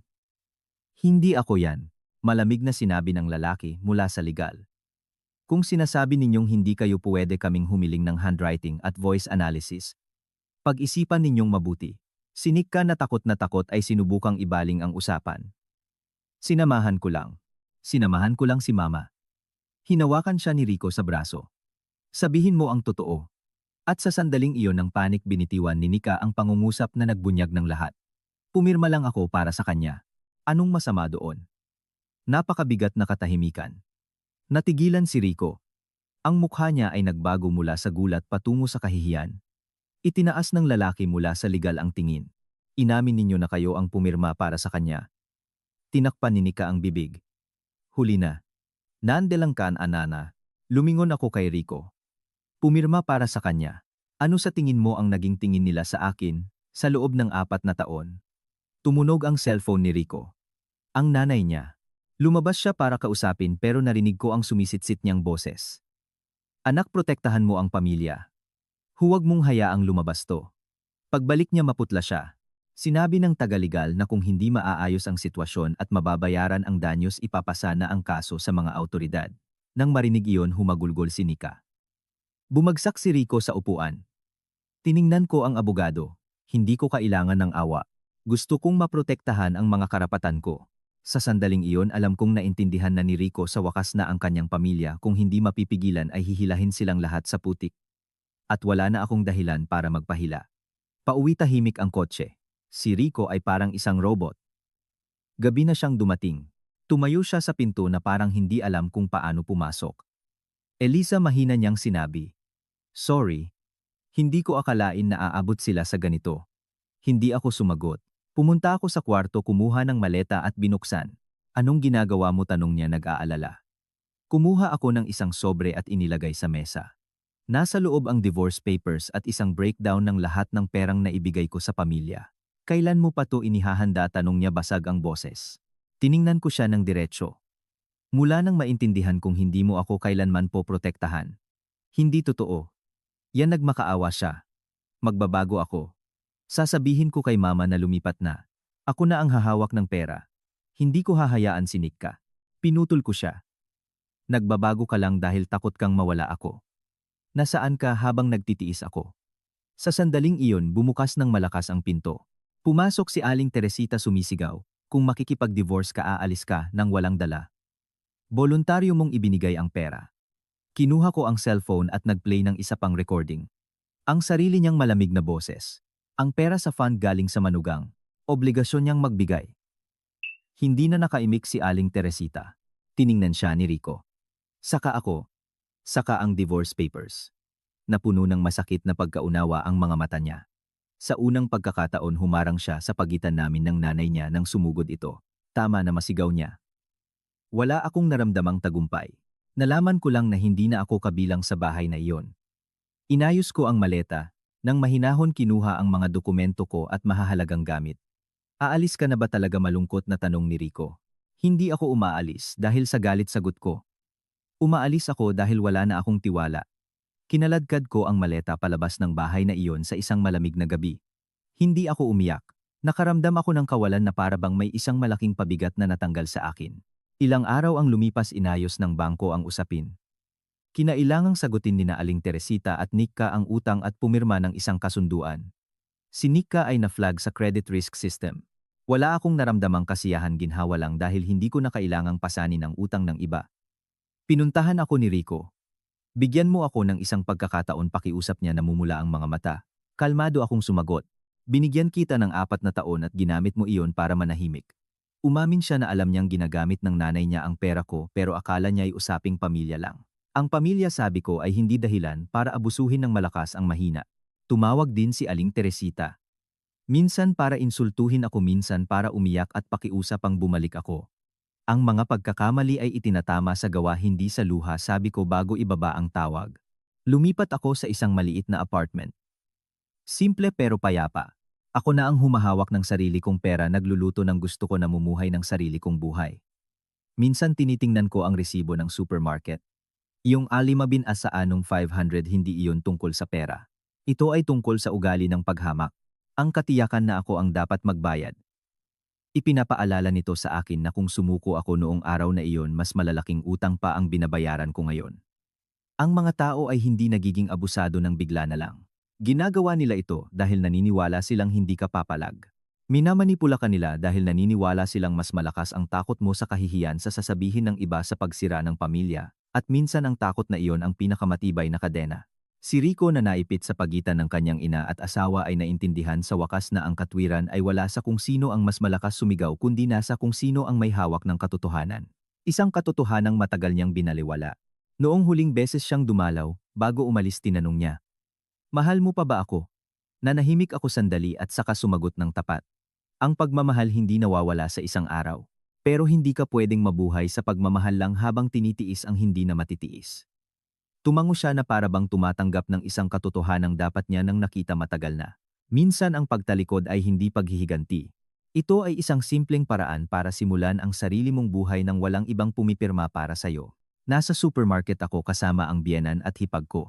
Hindi ako yan. Malamig na sinabi ng lalaki mula sa legal. Kung sinasabi ninyong hindi kayo pwede kaming humiling ng handwriting at voice analysis, pag-isipan ninyong mabuti. Si Nika na takot ay sinubukang ibaling ang usapan. Sinamahan ko lang si Mama. Hinawakan siya ni Rico sa braso. Sabihin mo ang totoo. At sa sandaling iyon ng panik binitiwan ni Nika ang pangungusap na nagbunyag ng lahat. Pumirma lang ako para sa kanya. Anong masama doon? Napakabigat na katahimikan. Natigilan si Rico. Ang mukha niya ay nagbago mula sa gulat patungo sa kahihiyan. Itinaas ng lalaki mula sa legal ang tingin. Inamin ninyo na kayo ang pumirma para sa kanya. Tinakpan ni Nika ang bibig. Huli na. Nandelangkan anana. Lumingon ako kay Rico. Pumirma para sa kanya. Ano sa tingin mo ang naging tingin nila sa akin sa loob ng 4 na taon? Tumunog ang cellphone ni Rico. Ang nanay niya. Lumabas siya para kausapin pero narinig ko ang sumisitsit niyang boses. Anak, protektahan mo ang pamilya. Huwag mong hayaang lumabas to. Pagbalik niya maputla siya. Sinabi ng tagaligal na kung hindi maaayos ang sitwasyon at mababayaran ang danyos, ipapasa na ang kaso sa mga awtoridad. Nang marinig iyon, humagulgol si Nika. Bumagsak si Rico sa upuan. Tiningnan ko ang abogado. Hindi ko kailangan ng awa. Gusto kong maprotektahan ang mga karapatan ko. Sa sandaling iyon, alam kong naintindihan na ni Rico sa wakas na ang kanyang pamilya kung hindi mapipigilan ay hihilahin silang lahat sa putik. At wala na akong dahilan para magpahila. Pauwi tahimik ang kotse. Si Rico ay parang isang robot. Gabi na siyang dumating. Tumayo siya sa pinto na parang hindi alam kung paano pumasok. Elisa, mahina niyang sinabi. Sorry. Hindi ko akalain na aabot sila sa ganito. Hindi ako sumagot. Pumunta ako sa kwarto, kumuha ng maleta at binuksan. Anong ginagawa mo? Tanong niya nag-aalala. Kumuha ako ng isang sobre at inilagay sa mesa. Nasa loob ang divorce papers at isang breakdown ng lahat ng perang naibigay ko sa pamilya. Kailan mo pa to inihahanda? Tanong niya, basag ang boses. Tiningnan ko siya ng diretsyo. Mula nang maintindihan kong hindi mo ako kailanman po protektahan. Hindi totoo. Yan, nagmakaawa siya. Magbabago ako. Sasabihin ko kay Mama na lumipat na. Ako na ang hahawak ng pera. Hindi ko hahayaan si Nika. Pinutol ko siya. Nagbabago ka lang dahil takot kang mawala ako. Nasaan ka habang nagtitiis ako? Sa sandaling iyon, bumukas ng malakas ang pinto. Pumasok si Aling Teresita, sumisigaw. Kung makikipag-divorce ka, aalis ka nang walang dala. Voluntaryo mong ibinigay ang pera. Kinuha ko ang cellphone at nag-play ng isa pang recording. Ang sarili niyang malamig na boses. Ang pera sa fund galing sa manugang. Obligasyon niyang magbigay. Hindi na nakaimik si Aling Teresita. Tiningnan siya ni Rico. Saka ako. Saka ang divorce papers. Napuno ng masakit na pagkaunawa ang mga mata niya. Sa unang pagkakataon, humarang siya sa pagitan namin ng nanay niya nang sumugod ito. Tama na, masigaw niya. Wala akong naramdamang tagumpay. Nalaman ko lang na hindi na ako kabilang sa bahay na iyon. Inayos ko ang maleta. Nang mahinahon, kinuha ang mga dokumento ko at mahahalagang gamit. Aalis ka na ba talaga? Malungkot na tanong ni Rico. Hindi ako umaalis dahil sa galit, sagot ko. Umaalis ako dahil wala na akong tiwala. Kinaladkad ko ang maleta palabas ng bahay na iyon sa isang malamig na gabi. Hindi ako umiyak. Nakaramdam ako ng kawalan na parabang may isang malaking pabigat na natanggal sa akin. Ilang araw ang lumipas, inayos ng bangko ang usapin. Kinailangang sagutin ni na Aling Teresita at Nika ang utang at pumirma ng isang kasunduan. Si Nika ay na-flag sa credit risk system. Wala akong naramdamang kasiyahan ginhawa lang dahil hindi ko na kailangang pasanin ang utang ng iba. Pinuntahan ako ni Rico. Bigyan mo ako ng isang pagkakataon, pakiusap niya, namumula ang mga mata. Kalmado akong sumagot. Binigyan kita ng 4 na taon at ginamit mo iyon para manahimik. Umamin siya na alam niyang ginagamit ng nanay niya ang pera ko pero akala niya ay usaping pamilya lang. Ang pamilya, sabi ko, ay hindi dahilan para abusuhin ng malakas ang mahina. Tumawag din si Aling Teresita. Minsan para insultuhin ako, minsan para umiyak at pakiusap ang bumalik ako. Ang mga pagkakamali ay itinatama sa gawa, hindi sa luha, sabi ko bago ibaba ang tawag. Lumipat ako sa isang maliit na apartment. Simple pero payapa. Ako na ang humahawak ng sarili kong pera, nagluluto ng gusto ko, namumuhay ng sarili kong buhay. Minsan tinitingnan ko ang resibo ng supermarket. Yung 500, hindi iyon tungkol sa pera. Ito ay tungkol sa ugali ng paghamak. Ang katiyakan na ako ang dapat magbayad. Ipinapaalala nito sa akin na kung sumuko ako noong araw na iyon, mas malalaking utang pa ang binabayaran ko ngayon. Ang mga tao ay hindi nagiging abusado ng bigla na lang. Ginagawa nila ito dahil naniniwala silang hindi ka papalag. Minamanipula ka nila dahil naniniwala silang mas malakas ang takot mo sa kahihiyan sa sasabihin ng iba sa pagsira ng pamilya, at minsan ang takot na iyon ang pinakamatibay na kadena. Si Rico na naipit sa pagitan ng kanyang ina at asawa ay naintindihan sa wakas na ang katwiran ay wala sa kung sino ang mas malakas sumigaw, kundi nasa kung sino ang may hawak ng katotohanan. Isang katotohanang matagal niyang binaliwala. Noong huling beses siyang dumalaw, bago umalis, tinanong niya, "Mahal mo pa ba ako?" Nanahimik ako sandali at saka sumagot ng tapat. Ang pagmamahal hindi nawawala sa isang araw. Pero hindi ka pwedeng mabuhay sa pagmamahal lang habang tinitiis ang hindi na matitiis. Tumango siya na parabang tumatanggap ng isang katotohanang dapat niya nang nakita matagal na. Minsan ang pagtalikod ay hindi paghihiganti. Ito ay isang simpleng paraan para simulan ang sarili mong buhay nang walang ibang pumipirma para sayo. Nasa supermarket ako kasama ang biyenan at hipag ko.